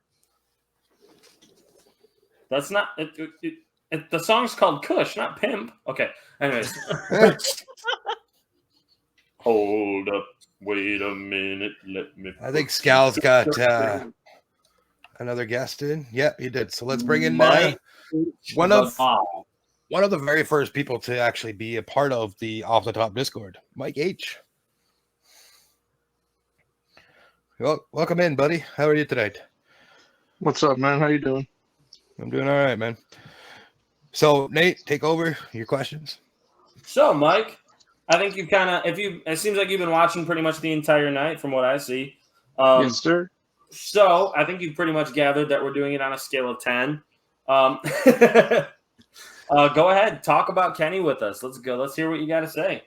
That's not the song's called Kush, not Pimp. Okay. Anyways. Hold up. Wait a minute. Let me. I think Scal's got another guest in. Yep, he did. So let's bring in one of the very first people to actually be a part of the Off the Top Discord, Mike H. Well, welcome in, buddy. How are you tonight? What's up, man? How you doing? I'm doing all right, man. So, Nate, take over your questions. So, Mike, I think you've kind of, it seems like you've been watching pretty much the entire night from what I see. Yes, sir. So, I think you've pretty much gathered that we're doing it on a scale of 10. Go ahead. Talk about Kenny with us. Let's go. Let's hear what you got to say.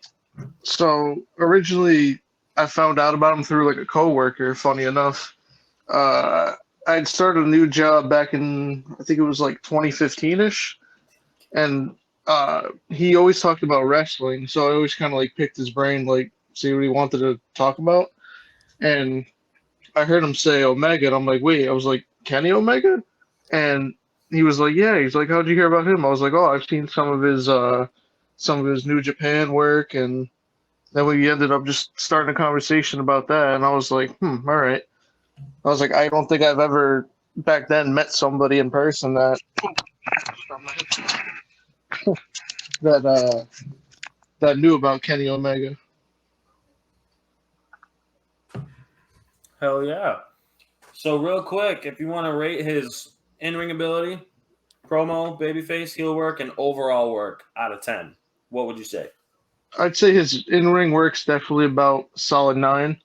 So, originally, I found out about him through like a coworker, funny enough. I'd started a new job back in, I think it was like 2015-ish. And he always talked about wrestling. So I always kind of like picked his brain, like see what he wanted to talk about. And I heard him say Omega. And I'm like, wait, I was like, Kenny Omega? And he was like, yeah. He's like, how'd you hear about him? I was like, oh, I've seen some of his New Japan work. And then we ended up just starting a conversation about that. And I was like, all right. I was like, I don't think I've ever back then met somebody in person that that knew about Kenny Omega. Hell yeah. So real quick, if you want to rate his in-ring ability, promo, babyface, heel work, and overall work out of 10, what would you say? I'd say his in-ring work's definitely about solid 9.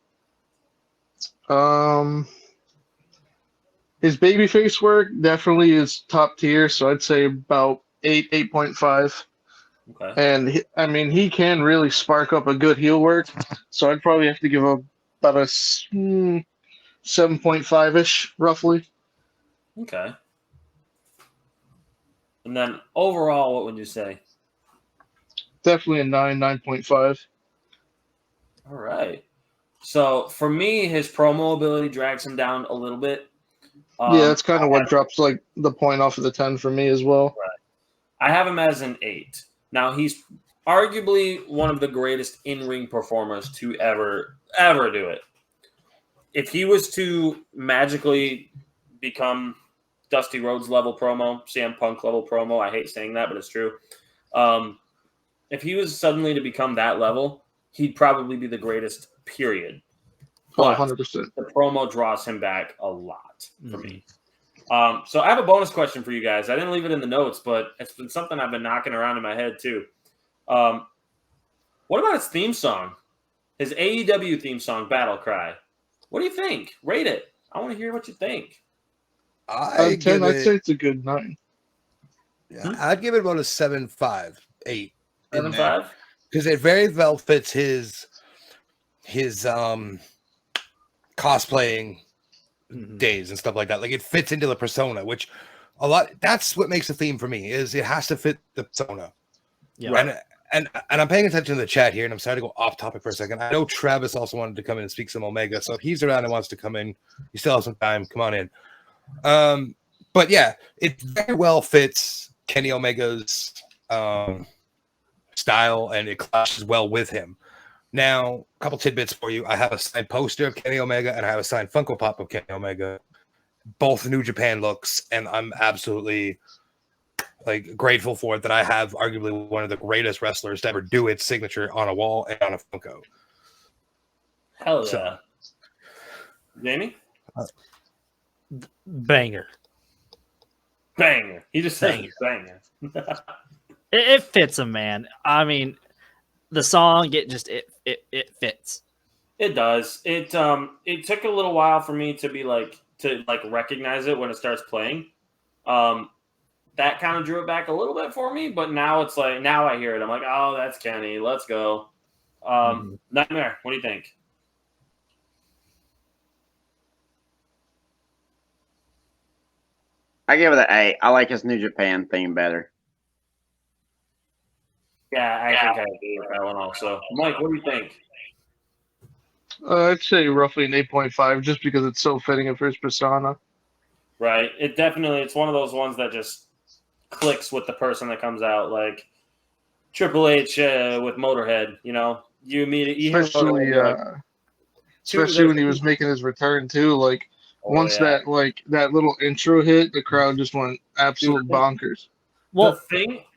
His babyface work definitely is top tier, so I'd say about 8.5. Okay. And he can really spark up a good heel work, so I'd probably have to give a about a 7.5 ish, roughly. Okay. And then overall, what would you say? Definitely a 9.5. All right. So for me, his promo ability drags him down a little bit. Yeah, that's kind of what drops like the point off of the 10 for me as well. I have him as an 8. Now he's arguably one of the greatest in-ring performers to ever do it. If he was to magically become Dusty Rhodes level promo, CM Punk level promo, I hate saying that, but it's true. If he was suddenly to become that level, he'd probably be the greatest, period. But 100%. the promo draws him back a lot for me. So I have a bonus question for you guys. I didn't leave it in the notes, but it's been something I've been knocking around in my head too. What about his theme song? His AEW theme song, Battle Cry. What do you think? Rate it. I want to hear what you think. Out of 10, I'd say it's a good 9. Yeah, I'd give it about a 7.5, 8. 7.5? Because it very well fits his cosplaying days and stuff like that. Like it fits into the persona, which a lot. That's what makes a theme for me. Is it has to fit the persona. Yeah. Right. And I'm paying attention to the chat here, and I'm sorry to go off topic for a second. I know Travis also wanted to come in and speak some Omega, so if he's around and wants to come in, you still have some time. Come on in. But yeah, it very well fits Kenny Omega's style, and it clashes well with him. Now, a couple tidbits for you. I have a signed poster of Kenny Omega, and I have a signed Funko Pop of Kenny Omega. Both New Japan looks, and I'm absolutely grateful for it that I have arguably one of the greatest wrestlers to ever do its signature on a wall and on a Funko. Hell yeah. Jamie? Banger. Banger. He just said banger. It fits him, man. I mean, the song, it fits. It does. It took a little while for me to recognize it when it starts playing. That kind of drew it back a little bit for me, but now it's like now I hear it. I'm like, oh, that's Kenny. Let's go. Nightmare. What do you think? I give it an 8. I like his New Japan theme better. Yeah, I think I agree with that one also. Mike, what do you think? I'd say roughly an 8.5, just because it's so fitting for his persona. Right. It's one of those ones that just clicks with the person that comes out, like Triple H with Motorhead. You know, you immediately especially when he was making his return too. Like once that little intro hit, the crowd just went absolute bonkers. Well,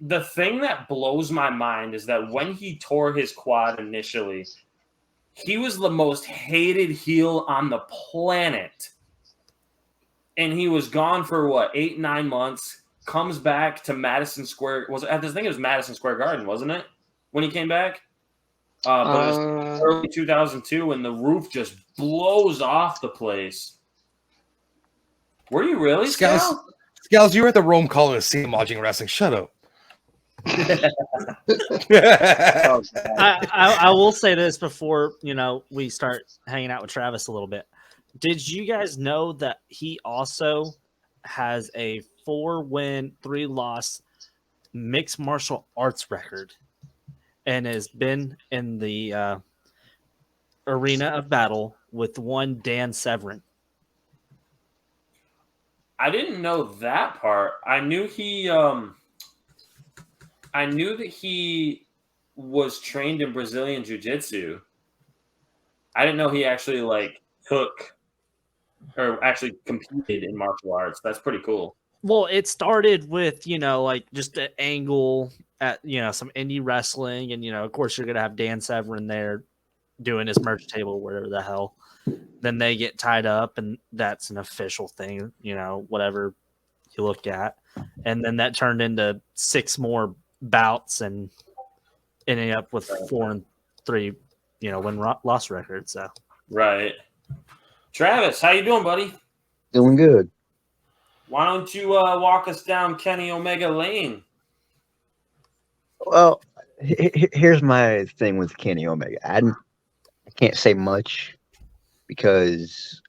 the thing that blows my mind is that when he tore his quad initially, he was the most hated heel on the planet. And he was gone for 8-9 months, comes back to Madison Square. I think it was Madison Square Garden, wasn't it? When he came back? But it was early 2002 and the roof just blows off the place. Were you really, Scout? Scales, you were at the Rome Coliseum watching wrestling. Shut up. I will say this before we start hanging out with Travis a little bit. Did you guys know that he also has a 4-win, 3-loss mixed martial arts record and has been in the arena of battle with one Dan Severn? I didn't know that part. I knew that he was trained in Brazilian Jiu-Jitsu. I didn't know he actually actually competed in martial arts. That's pretty cool. Well, it started with, just an angle at, some indie wrestling. And, of course, you're going to have Dan Severn there doing his merch table, whatever the hell. Then they get tied up, and that's an official thing, whatever you look at. And then that turned into 6 more bouts and ending up with 4-3, win-loss records. So. Right. Travis, how you doing, buddy? Doing good. Why don't you walk us down Kenny Omega Lane? Well, here's my thing with Kenny Omega. I can't say much because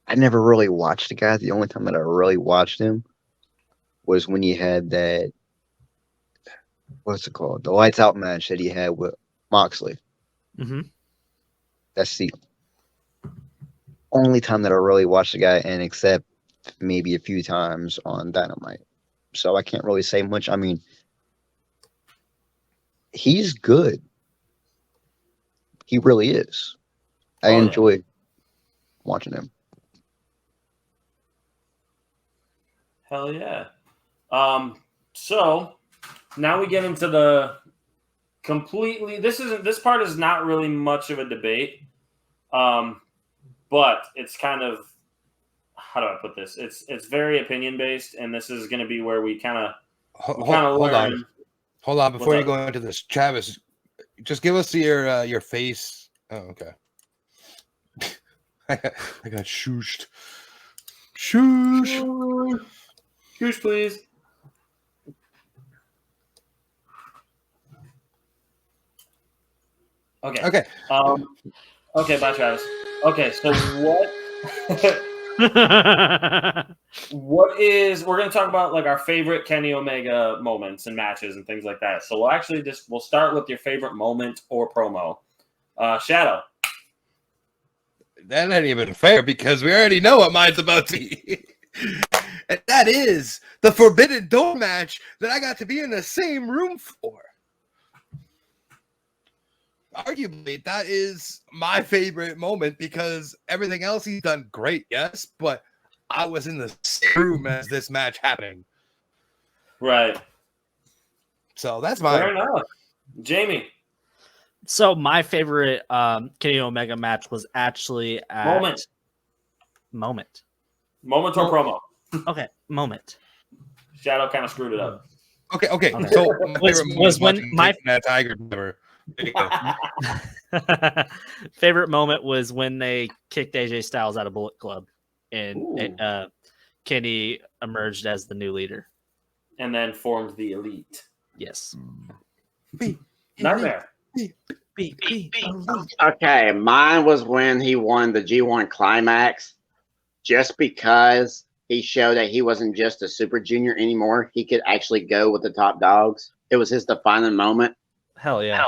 I never really watched the guy. The only time that I really watched him was when he had that, what's it called? The lights out match that he had with Moxley. Mm-hmm. That's the only time that I really watched the guy, and except maybe a few times on Dynamite. So I can't really say much. I mean, he's good. He really is. I enjoy watching him. Hell yeah. So now we get into the completely. This part is not really much of a debate, but it's kind of, how do I put this? It's very opinion based, and this is going to be where we kind of learn. Hold on, before you go into this, Travis, just give us your face. Oh, okay. I got shooshed. Shoosh. Shoosh, please. Okay. Okay. Okay, bye, Travis. Okay, so we're going to talk about like our favorite Kenny Omega moments and matches and things like that. So we'll start with your favorite moment or promo. Shadow. That ain't even fair because we already know what mine's about to be. And that is the Forbidden Door match that I got to be in the same room for. Arguably, that is my favorite moment because everything else he's done great, yes, but I was in the same room as this match happening. Right. So that's mine. Fair enough. Jamie. So my favorite Kenny Omega match was actually at Moment or promo. Okay, Moment. Shadow kind of screwed it up. Okay. So my favorite was when my that Tiger never. favorite moment was when they kicked AJ Styles out of Bullet Club, and Kenny emerged as the new leader, and then formed the Elite. Yes. Nightmare. Okay, mine was when he won the G1 Climax, just because he showed that he wasn't just a super junior anymore. He could actually go with the top dogs. It was his defining moment. Hell yeah.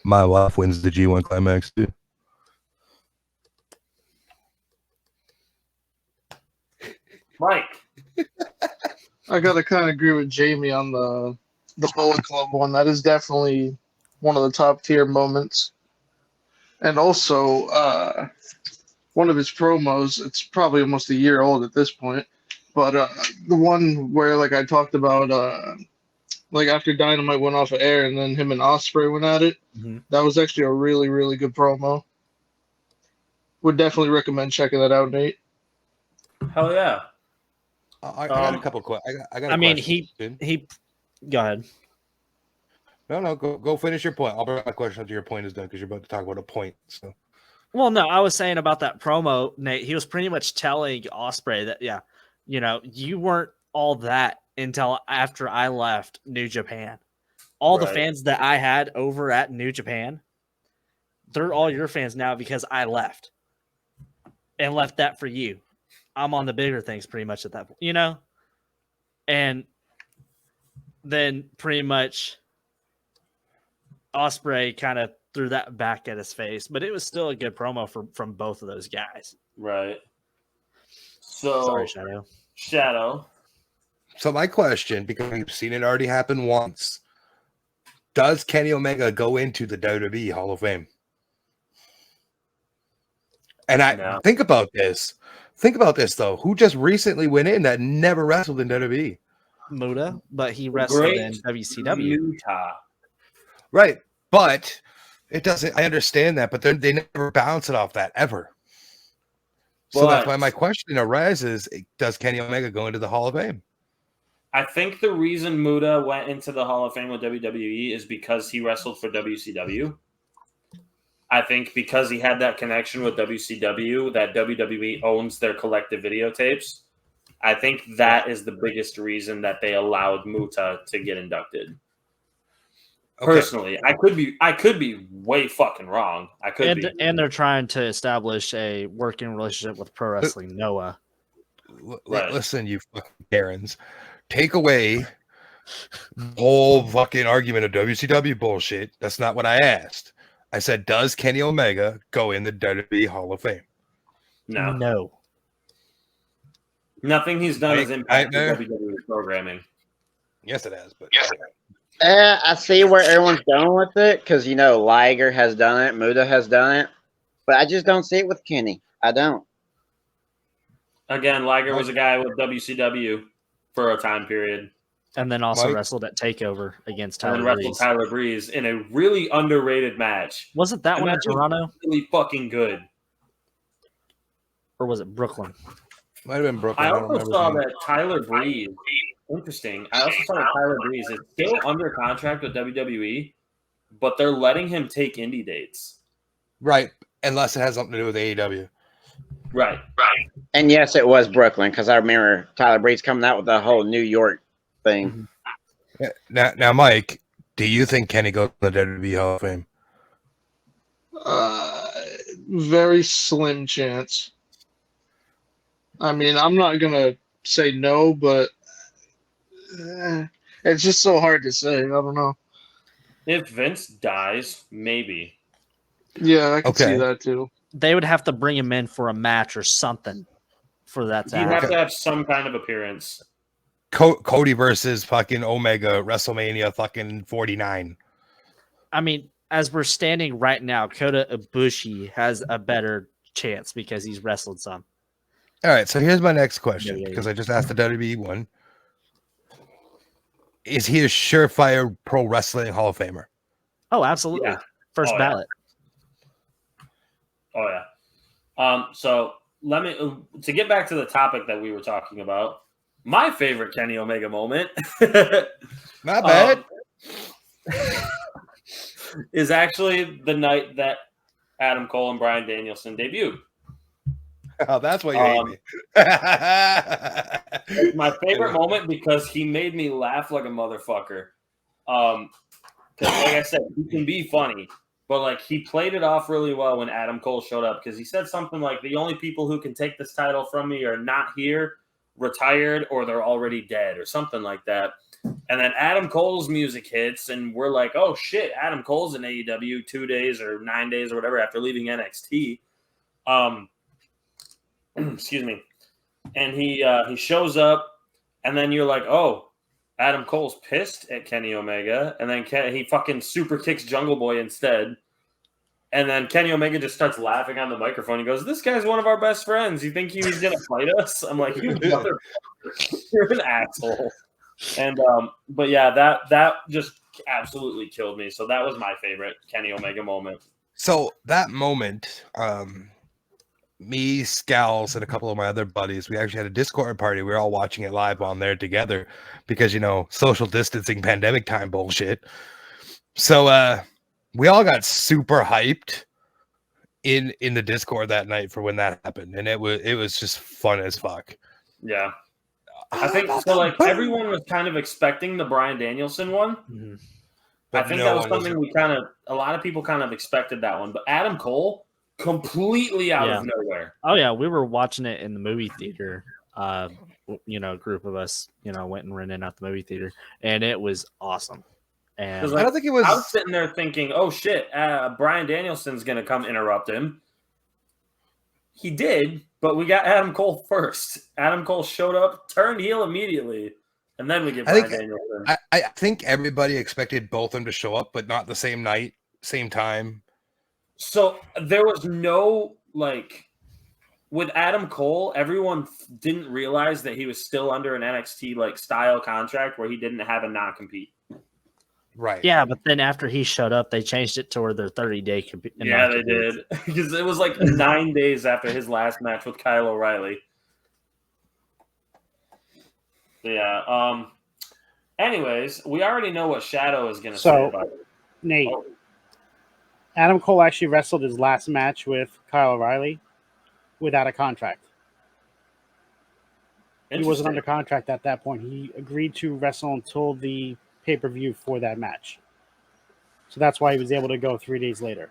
My wife wins the G1 Climax too. Mike. I gotta kind of agree with Jamie on the Bullet Club one. That is definitely one of the top tier moments. And also, one of his promos, it's probably almost a year old at this point, but the one where, like, I talked about, like, after Dynamite went off of air and then him and Ospreay went at it, that was actually a really, really good promo. Would definitely recommend checking that out, Nate. Hell yeah. I got a couple questions. I mean, he go ahead. No, go finish your point. I'll bring my question after your point is done because you're about to talk about a point. So, well, no, I was saying about that promo, Nate. He was pretty much telling Ospreay that, yeah, you weren't all that until after I left New Japan. All the fans that I had over at New Japan, they're all your fans now because I left and left that for you. I'm on the bigger things pretty much at that point, and then pretty much Ospreay kind of threw that back at his face, but it was still a good promo from both of those guys. Right. So sorry, Shadow. So my question, because we've seen it already happen once, does Kenny Omega go into the WWE Hall of Fame? And think about this. Think about this, though. Who just recently went in that never wrestled in WWE? Muta, but he wrestled in WCW. Utah. Right. But it doesn't, I understand that, but they never bounce it off that ever. So that's why my question arises, does Kenny Omega go into the Hall of Fame? I think the reason Muta went into the Hall of Fame with WWE is because he wrestled for WCW. I think because he had that connection with WCW, that WWE owns their collective videotapes. I think that is the biggest reason that they allowed Muta to get inducted. Personally, I could be way fucking wrong. I could be. And they're trying to establish a working relationship with Pro Wrestling Noah. Right. Listen, you fucking Karens. Take away the whole fucking argument of WCW bullshit. That's not what I asked. I said, does Kenny Omega go in the WWE Hall of Fame? No. Nothing he's done has impacted WWE programming. Yes, it has. But I see where everyone's going with it because Liger has done it, Muda has done it, but I just don't see it with Kenny. I don't. Again, Liger was a guy with WCW for a time period, and then also Mike? wrestled at Takeover against and then Tyler wrestled Breeze. Tyler Breeze in a really underrated match. Wasn't that And one in that was Toronto, really fucking good. or was it Brooklyn? might have been Brooklyn. I don't also remember saw his name. that Tyler Breeze. Interesting. I also saw that Tyler Breeze is still under contract with WWE, but they're letting him take indie dates. Right, unless it has something to do with AEW. Right. And yes, it was Brooklyn because I remember Tyler Breeze coming out with the whole New York thing. Now, Mike, do you think Kenny goes to the WWE Hall of Fame? Very slim chance. I mean, I'm not gonna say no, but it's just so hard to say. I don't know. If Vince dies, maybe. Yeah, I can see Okay. that too. They would have to bring him in for a match or something for that to He'd have happen. to have some kind of appearance. Cody versus fucking Omega WrestleMania fucking 49. I mean, as we're standing right now, Kota Ibushi has a better chance because he's wrestled some. All right, so here's my next question Yeah. because I just asked the WWE one. Is he a surefire pro wrestling Hall of Famer? Oh, absolutely. Yeah. First Oh, yeah. ballot. Oh yeah. So let me to get back to the topic that we were talking about. My favorite Kenny Omega moment. Not bad. Is actually the night that Adam Cole and Bryan Danielson debuted. Oh, that's why you hate me. It's my favorite moment because he made me laugh like a motherfucker. Because, like I said, he can be funny, but like he played it off really well when Adam Cole showed up because he said something like, "The only people who can take this title from me are not here, retired, or they're already dead," or something like that. And then Adam Cole's music hits, and we're like, "Oh shit, Adam Cole's in AEW 2 days or 9 days or whatever after leaving NXT." Excuse me. And he shows up, and then you're like, "Oh, Adam Cole's pissed at Kenny Omega," and then he fucking super kicks Jungle Boy instead. And then Kenny Omega just starts laughing on the microphone. He goes, "This guy's one of our best friends. You think he was gonna fight us?" I'm like, "You motherfucker, you're an asshole." And but yeah, that just absolutely killed me. So that was my favorite Kenny Omega moment. So that moment, me, Scowls, and a couple of my other buddies, we actually had a Discord party. We were all watching it live on there together because, social distancing, pandemic time bullshit. So we all got super hyped in the Discord that night for when that happened. And it was just fun as fuck. Yeah. I think so. Like everyone was kind of expecting the Bryan Danielson one. Mhm. I think that was something a lot of people kind of expected that one. But Adam Cole, completely out of nowhere. Oh yeah, we were watching it in the movie theater. A group of us, went and rented out the movie theater, and it was awesome. And Like, I don't think it was. I was sitting there thinking, "Oh shit, Bryan Danielson's gonna come interrupt him." He did, but we got Adam Cole first. Adam Cole showed up, turned heel immediately, and then we get Bryan Danielson. I think everybody expected both of them to show up, but not the same night, same time. So there was no with Adam Cole, everyone didn't realize that he was still under an NXT style contract where he didn't have a non-compete. Right. yeah, but then after he showed up, they changed it to where they're 30-day. Yeah, they did. Because it was 9 days after his last match with Kyle O'Reilly. Yeah. Anyways, we already know what Shadow is going to say about it. Nate, Adam Cole actually wrestled his last match with Kyle O'Reilly without a contract. He wasn't under contract at that point. He agreed to wrestle until the pay-per-view for that match. So that's why he was able to go 3 days later.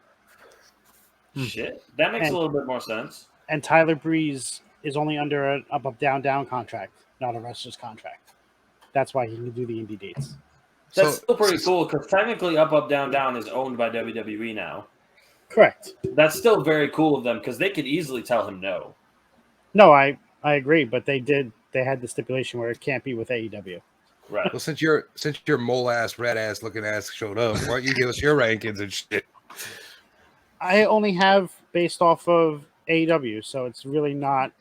Shit, that makes a And- little bit more sense. And Tyler Breeze is only under an up, up, down, down contract, not a wrestler's contract. That's why he can do the indie dates. That's still pretty cool because technically Up Up Down Down is owned by WWE now. Correct. That's still very cool of them because they could easily tell him no. No, I agree, but they had the stipulation where it can't be with AEW. Right. Well, since your mole ass, red ass looking ass showed up, why don't you give us your rankings and shit? I only have based off of AEW, so it's really not.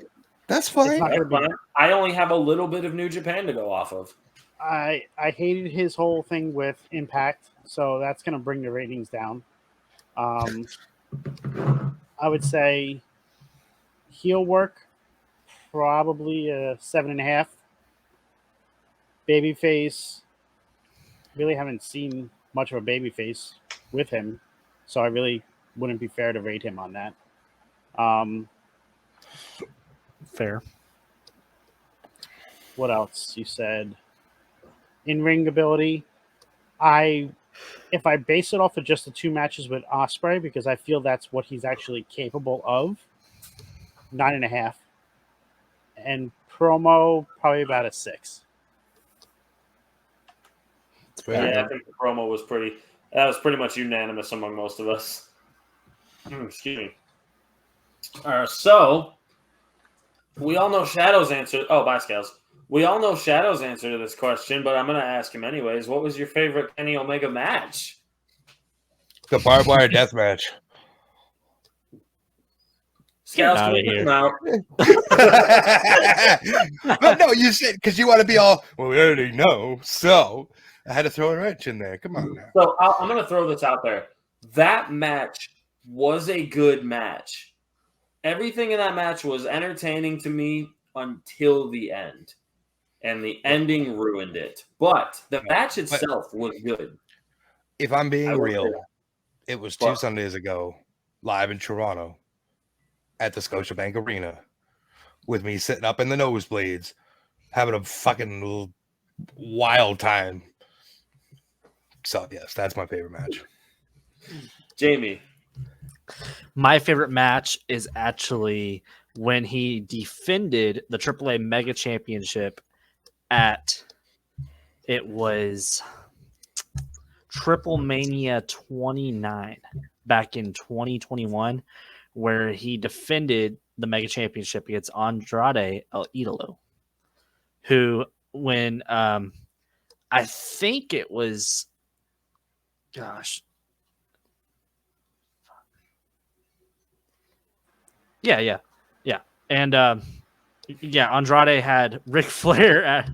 That's It's fine. not gonna be. I only have a little bit of New Japan to go off of. I hated his whole thing with Impact, so that's going to bring the ratings down. I would say heel work, probably a 7.5. Babyface, really haven't seen much of a babyface with him, so I really wouldn't be fair to rate him on that. Fair. What else? You said in-ring ability. If I base it off of just the 2 matches with Ospreay, because I feel that's what he's actually capable of, 9.5. And promo, probably about a 6. Yeah, I think the promo was pretty much unanimous among most of us. Excuse me. So we all know Shadow's answer. Oh, bye, Scales. We all know Shadow's answer to this question, but I'm going to ask him anyways. What was your favorite Kenny Omega match? The barbed wire death match. Scales, Get can outta we here. come out? But no, you said because you want to be all. Well, we already know, so I had to throw a wrench in there. Come on now. So I'm going to throw this out there. That match was a good match. Everything in that match was entertaining to me until the end. And the ending ruined it. But the match itself was good. If I'm I being will say real, that. it was But- 2 Sundays ago, live in Toronto, at the Scotiabank Arena, with me sitting up in the nosebleeds, having a fucking wild time. So yes, that's my favorite match. Jamie. My favorite match is actually when he defended the AAA Mega Championship it was Triple Mania 29 back in 2021, where he defended the Mega Championship against Andrade El Idolo, who, when I think it was, gosh, yeah, and Andrade had Ric Flair at.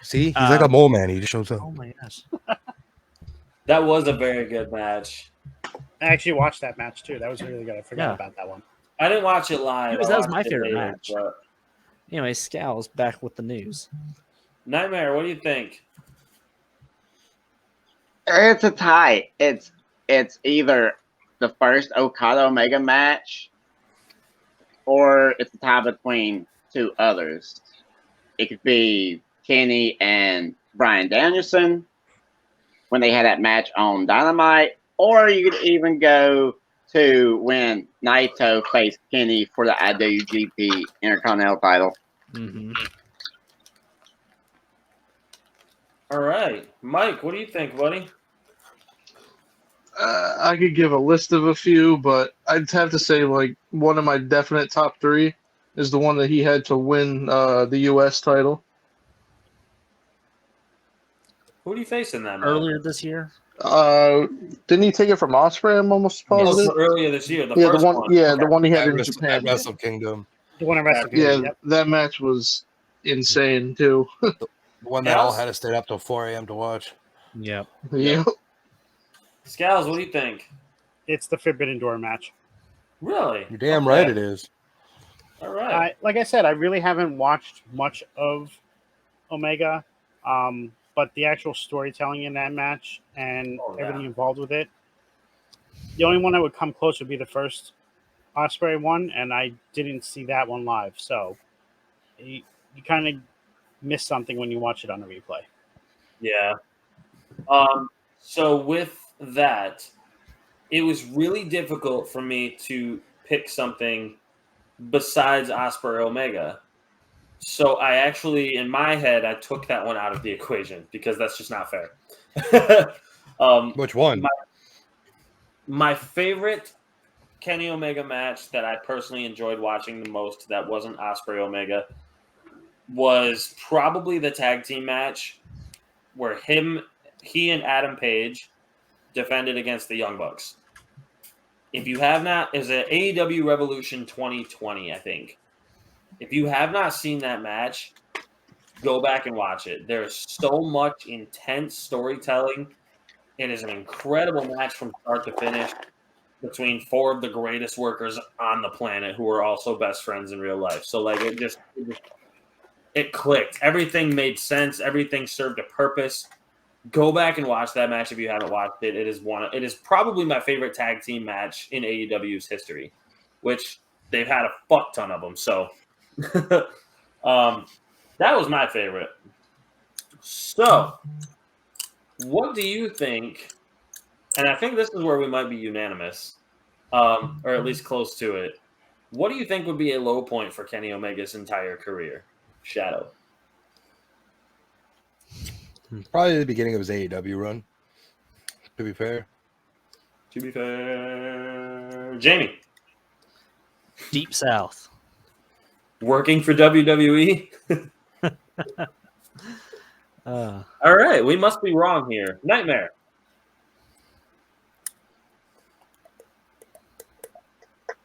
See, he's like a mole man. He just shows up. Oh my gosh. That was a very good match. I actually watched that match too. That was really good. I forgot Yeah. about that one. I didn't watch it live. That was I watched my it favorite later, match. but- Anyway, Scal's back with the news. Nightmare, what do you think? It's a tie. It's either the first Okada Omega match, or it's a tie between 2 others. It could be Kenny and Bryan Danielson when they had that match on Dynamite, or you could even go to when Naito faced Kenny for the IWGP Intercontinental title. Mm-hmm. All right. Mike, what do you think, buddy? I could give a list of a few, but I'd have to say like one of my definite top 3 is the one that he had to win the U.S. title. Who do you face in that match? Earlier this year. Didn't he take it from Ospreay? I'm almost Oh, positive. so earlier this year, the Yeah, first the one. Yeah, the one he had At in Wrestle, Japan. at Wrestle Kingdom, The one I wrestled. Yeah, Yep. that match was insane too. the one that all Else? had to stay up till 4 a.m. to watch. Yep. Yeah. Scals, what do you think? It's the Forbidden Door match. Really? You're damn Okay. right it is. All right. Like I said, I really haven't watched much of Omega, but the actual storytelling in that match and Oh, yeah. everything involved with it, the only one that would come close would be the first Ospreay one, and I didn't see that one live. So you kind of miss something when you watch it on a replay. Yeah. So with that it was really difficult for me to pick something besides Osprey Omega. So I actually, in my head, I took that one out of the equation because that's just not fair. Which one? My favorite Kenny Omega match that I personally enjoyed watching the most that wasn't Osprey Omega was probably the tag team match where he and Adam Page defended against the Young Bucks. If you have not, is it AEW Revolution 2020, I think. If you have not seen that match, go back and watch it. There's so much intense storytelling. It is an incredible match from start to finish between four of the greatest workers on the planet who are also best friends in real life. So like it clicked. Everything made sense. Everything served a purpose. Go back and watch that match if you haven't watched it. It is probably my favorite tag team match in AEW's history, which they've had a fuck ton of them. So that was my favorite. So what do you think? And I think this is where we might be unanimous, or at least close to it. What do you think would be a low point for Kenny Omega's entire career? Shadow. Probably the beginning of his AEW run, to be fair. Jamie. Deep South. Working for WWE? All right, we must be wrong here. Nightmare.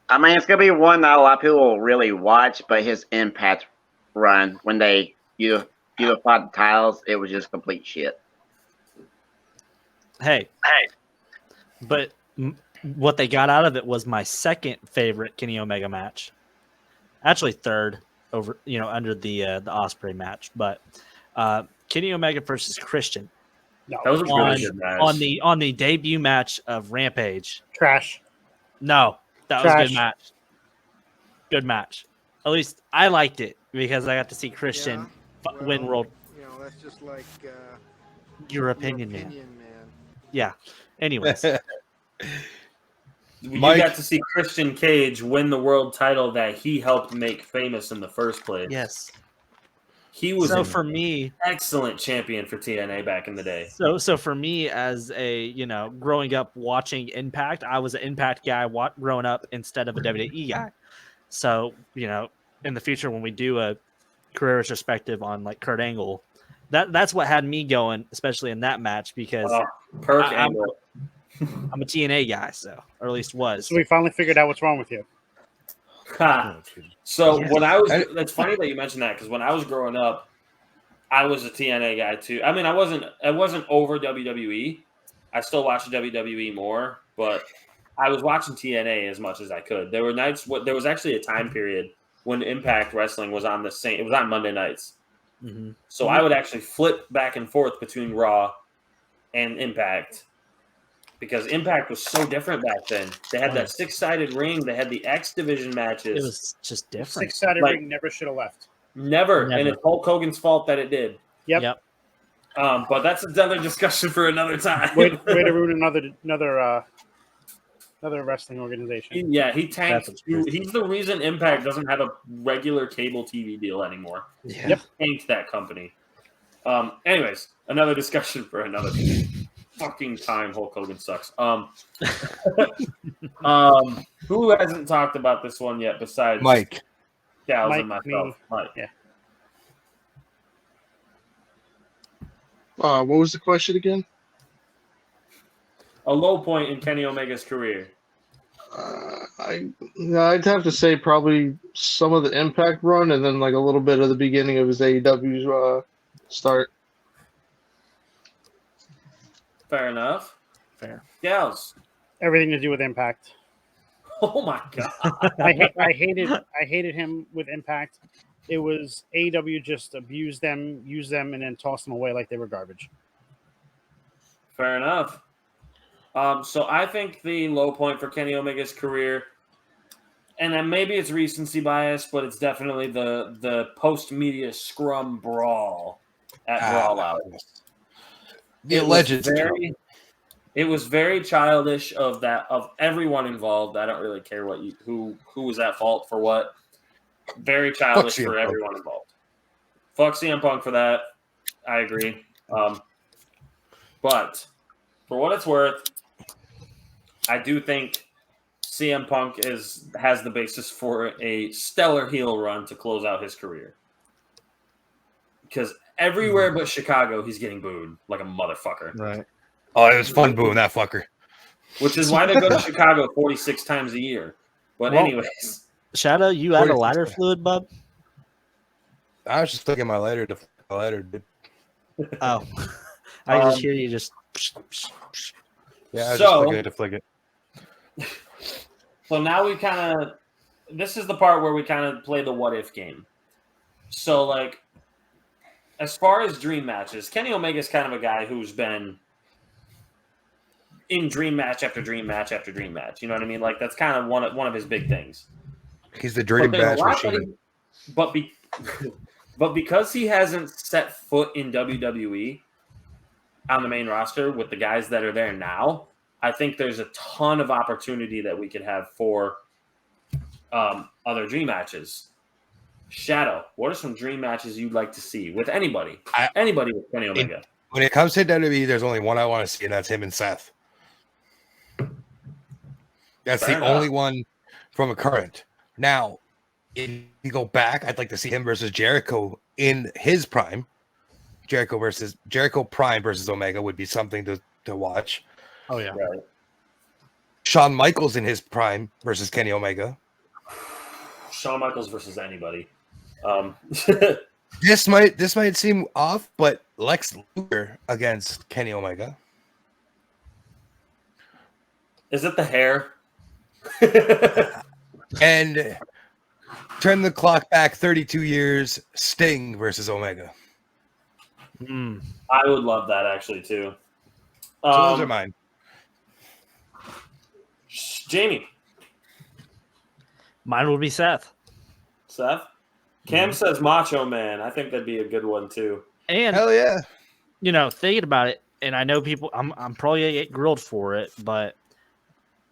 I mean, it's gonna be one that a lot of people will really watch, but his Impact run when they unified the titles, it was just complete shit. Hey. But what they got out of it was my second favorite Kenny Omega match. Actually, third over, under the Osprey match, but Kenny Omega versus Christian. No, That was a really good match. On the debut match of Rampage. trash. No, that Trash. was a good match. Good match. At least I liked it because I got to see Christian win world. That's just like Your opinion, man. man. Yeah. Anyways, You Mike. got to see Christian Cage win the world title that he helped make famous in the first place. yes. He was So an for me, excellent champion for TNA back in the day. So for me, as a growing up watching Impact, I was an Impact guy growing up instead of a WWE guy. So in the future when we do a career retrospective on like Kurt Angle, that's what had me going, especially in that match because I'm a TNA guy, or at least was. So we finally figured out what's wrong with you. So Yes. when I was, it's funny that you mentioned that because when I was growing up, I was a TNA guy too. I mean, I wasn't over WWE. I still watched WWE more, but I was watching TNA as much as I could. There were nights. There was actually a time period when Impact Wrestling was on the same. It was on Monday nights. Mm-hmm. So I would actually flip back and forth between Raw and Impact because Impact was so different back then. They had that 6-sided ring. They had the X Division matches. It was just different. 6-sided ring never should have left. Never. And it's Hulk Hogan's fault that it did. Yep. But that's another discussion for another time. Way to ruin another wrestling organization. He tanked. He's the reason Impact doesn't have a regular cable TV deal anymore. Yeah. Yep. He tanked that company. Anyways, another discussion for another fucking time. Hulk Hogan sucks. Who hasn't talked about this one yet besides Mike. Gals Mike, and myself? me. Mike. Yeah. What was the question again? A low point in Kenny Omega's career. I'd have to say probably some of the Impact run and then like a little bit of the beginning of his AEW start. Fair enough. Fair. Gals. Everything to do with Impact. Oh my god. I hated him with Impact. It was AEW just abused them, used them, and then tossed them away like they were garbage. Fair enough. So I think the low point for Kenny Omega's career, and then maybe it's recency bias, but it's definitely the post-media scrum brawl at Brawl Out. The alleged It was very childish of everyone involved. I don't really care who was at fault for what. Very childish CM for Punk. everyone involved. Fuck CM Punk for that. I agree. But for what it's worth, I do think CM Punk has the basis for a stellar heel run to close out his career. Because everywhere but Chicago, he's getting booed like a motherfucker. Right. Oh, it was fun booing that fucker. Which is why they go to Chicago 46 times a year. But Well, anyways. Shadow, you out of 46. lighter fluid, bub? I was just flicking my lighter to my lighter, dude. Oh. I just hear you just. Yeah, I was So- just flicking it to flick it. So now we kind of – this is the part where we kind of play the what-if game. So, like, as far as dream matches, Kenny Omega's kind of a guy who's been in dream match after dream match after dream match. You know what I mean? Like, that's kind of one of his big things. He's the dream there's a match lot that machine. but because he hasn't set foot in WWE on the main roster with the guys that are there now, I think there's a ton of opportunity that we could have for other dream matches. Shadow, what are some dream matches you'd like to see with anybody? Anybody with Kenny Omega. When it comes to WWE, there's only one I want to see, and that's him and Seth. That's Fair the enough. only one from a current. Now, if you go back, I'd like to see him versus Jericho in his prime. Jericho Prime versus Omega would be something to watch. Oh, yeah. Right. Shawn Michaels in his prime versus Kenny Omega. Shawn Michaels versus anybody. This might seem off, but Lex Luger against Kenny Omega. Is it the hair? And turn the clock back 32 years, Sting versus Omega. I would love that actually too. So those are mine. Jamie. Mine would be Seth. Seth? Cam says Macho Man. I think that'd be a good one too. And, Hell yeah. thinking about it, and I know people, I'm probably going to get grilled for it, but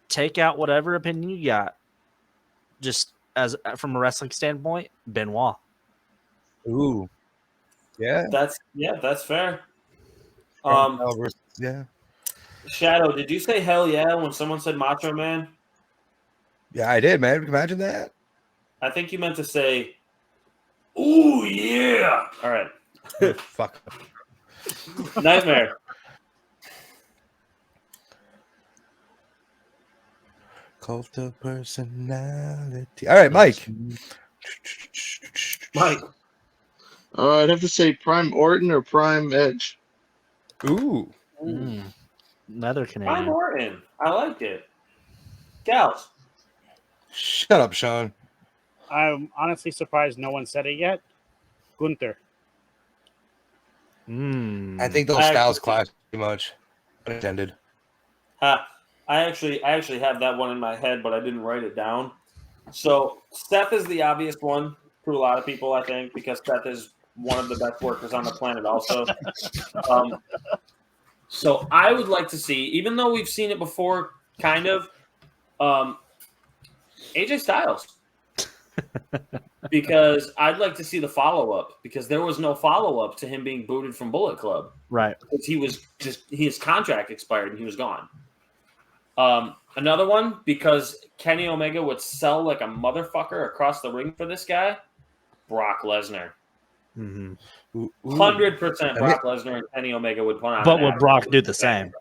take out whatever opinion you got, just as from a wrestling standpoint, Benoit. Ooh. Yeah. That's fair. Yeah. Shadow, did you say hell yeah when someone said Macho Man? Yeah, I did, man. Imagine that. I think you meant to say, ooh yeah. All right. Fuck. Nightmare. Cult of personality. All right, Mike. Mike. I'd have to say Prime Orton or Prime Edge. Ooh. Another Prime Canadian. Orton. I like it. Gals. Shut up, Sean. I'm honestly surprised no one said it yet. Gunther. I think those styles clash too much. Unintended. I actually have that one in my head, but I didn't write it down. So Seth is the obvious one to a lot of people, I think, because Seth is one of the best workers on the planet also. So I would like to see, even though we've seen it before, kind of, AJ Styles. Because I'd like to see the follow-up, because there was no follow-up to him being booted from Bullet Club. Right. Because his contract expired and he was gone. Another one, because Kenny Omega would sell like a motherfucker across the ring for this guy, Brock Lesnar. 100% Brock Lesnar and Kenny Omega would put on. But would Brock do the same?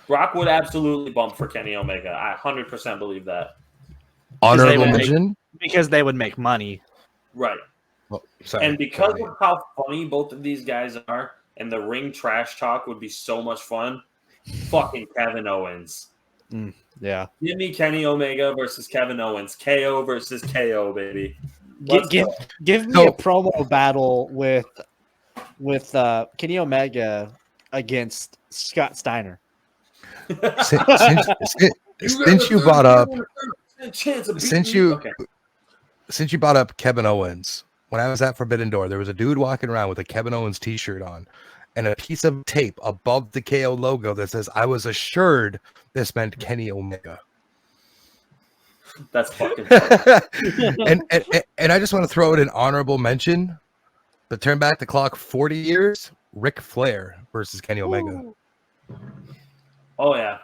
Brock would absolutely bump for Kenny Omega. I 100% believe that. Honorable mention? Because they would make money. Right. Oh, sorry. And because of how funny both of these guys are, and the ring trash talk would be so much fun, fucking Kevin Owens. Yeah. Give me Kenny Omega versus Kevin Owens. KO versus KO, baby. Give me a promo battle with Kenny Omega against Scott Steiner. Since you brought up Okay. since you brought up Kevin Owens, when I was at Forbidden Door, there was a dude walking around with a Kevin Owens t-shirt on, and a piece of tape above the KO logo that says, "I was assured this meant Kenny Omega." That's fucking funny. and I just want to throw in an honorable mention. To turn back the clock 40 years, Ric Flair versus Kenny Omega. Oh yeah,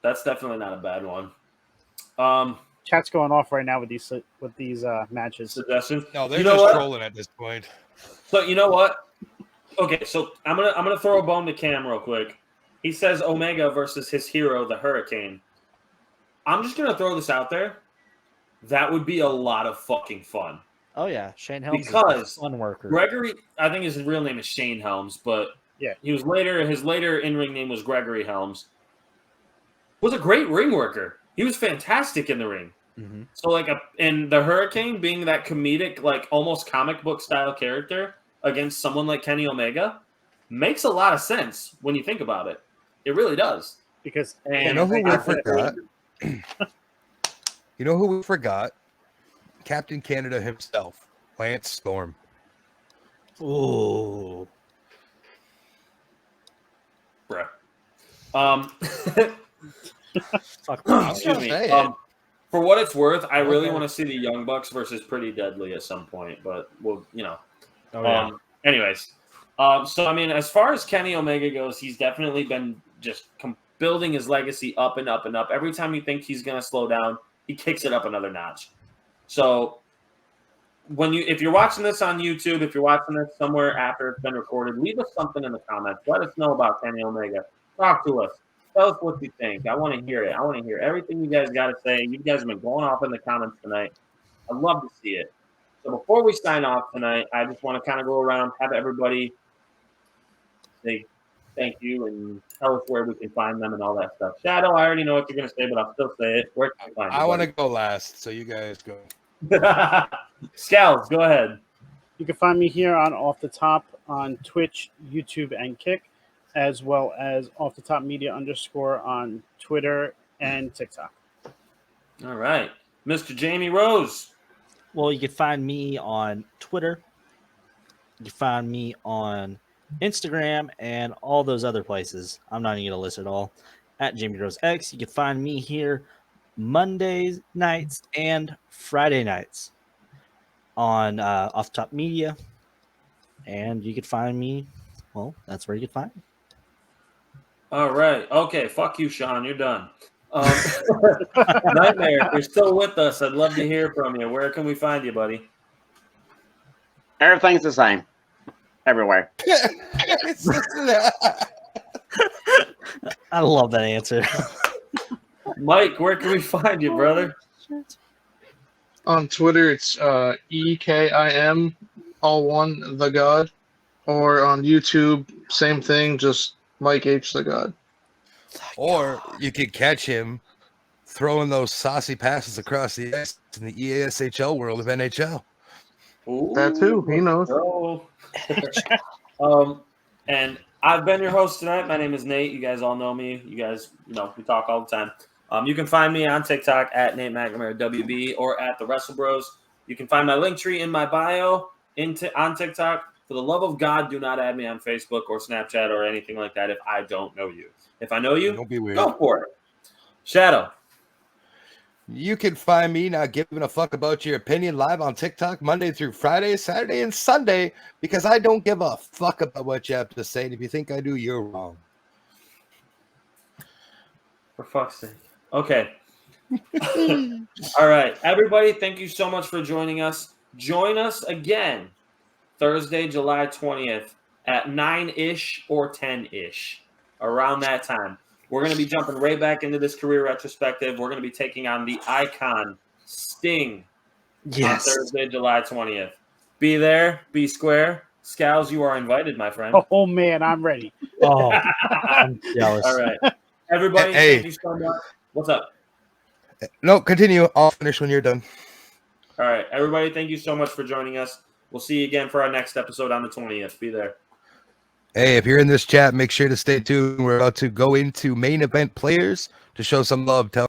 that's definitely not a bad one. Chat's going off right now with these matches. Suggestions? No, they're You know just what? trolling at this point. So you know what? Okay, so I'm gonna throw a bone to Cam real quick. He says Omega versus his hero, the Hurricane. I'm just gonna throw this out there. That would be a lot of fucking fun. Oh yeah, Shane Helms Because is a fun worker. Gregory, I think his real name is Shane Helms, but yeah, his later in-ring name was Gregory Helms. Was a great ring worker. He was fantastic in the ring. Mm-hmm. So and the Hurricane being that comedic, like almost comic book style character against someone like Kenny Omega makes a lot of sense when you think about it. It really does. Because And You know who we forgot? You know who we forgot? Captain Canada himself, Lance Storm. Ooh. Bruh. Fuck. Excuse me. Say it. For what it's worth, I really Okay. want to see the Young Bucks versus Pretty Deadly at some point, but we'll, Oh, yeah. Anyways, so I mean, as far as Kenny Omega goes, he's definitely been just building his legacy up and up and up. Every time you think he's going to slow down, he kicks it up another notch. So if you're watching this on YouTube, if you're watching this somewhere after it's been recorded, leave us something in the comments. Let us know about Kenny Omega. Talk to us. Tell us what you think. I want to hear it. I want to hear everything you guys got to say. You guys have been going off in the comments tonight. I'd love to see it. So before we sign off tonight, I just want to kind of go around, have everybody say thank you and tell us where we can find them and all that stuff. Shadow, I already know what you're going to say, but I'll still say it. Where can we find you? I want to go last, so you guys go. Scouts, go ahead. you can find me here on Off the Top on Twitch, YouTube, and Kick, as well as Off the Top Media _ on Twitter and TikTok. All right. Mr. Jamie Rose. Well, you can find me on Twitter. You can find me on Instagram and all those other places. I'm not even going to list it all. At Jamie Rose X. You can find me here Mondays nights and Friday nights on Off Top Media. And you can find me, well, that's where you can find me. All right. Okay. Fuck you, Sean. You're done. Nightmare, if you're still with us, I'd love to hear from you. Where can we find you, buddy? Everything's the same. Everywhere. I love that answer. Mike, where can we find you, brother? On Twitter, it's EKIM, all one, the God. Or on YouTube, same thing, just Mike H. the God. Or you could catch him throwing those saucy passes across the ice in the EASHL world of NHL. Ooh, That too, he knows. And I've been your host tonight. My name is Nate. You guys all know me. You guys, we talk all the time. You can find me on TikTok at Nate McNamara WB or at the Wrestle Bros. You can find my link tree in my bio on TikTok. For the love of God, do not add me on Facebook or Snapchat or anything like that if I don't know you. If I know you, Don't be weird. go for it. Shadow. You can find me not giving a fuck about your opinion live on TikTok Monday through Friday, Saturday, and Sunday because I don't give a fuck about what you have to say. And if you think I do, you're wrong. For fuck's sake. Okay. All right. Everybody, thank you so much for joining us. Join us again Thursday, July 20th at 9-ish or 10-ish. Around that time. We're going to be jumping right back into this career retrospective. We're going to be taking on the Icon Sting on Thursday, July 20th. Be there. Be square. Scows, you are invited, my friend. Oh man, I'm ready. Oh, I'm jealous. All right. Everybody, Hey. thank you so much. What's up? No, continue. I'll finish when you're done. All right. Everybody, thank you so much for joining us. We'll see you again for our next episode on the 20th. Be there. Hey, if you're in this chat, make sure to stay tuned. We're about to go into main event players to show some love. Tell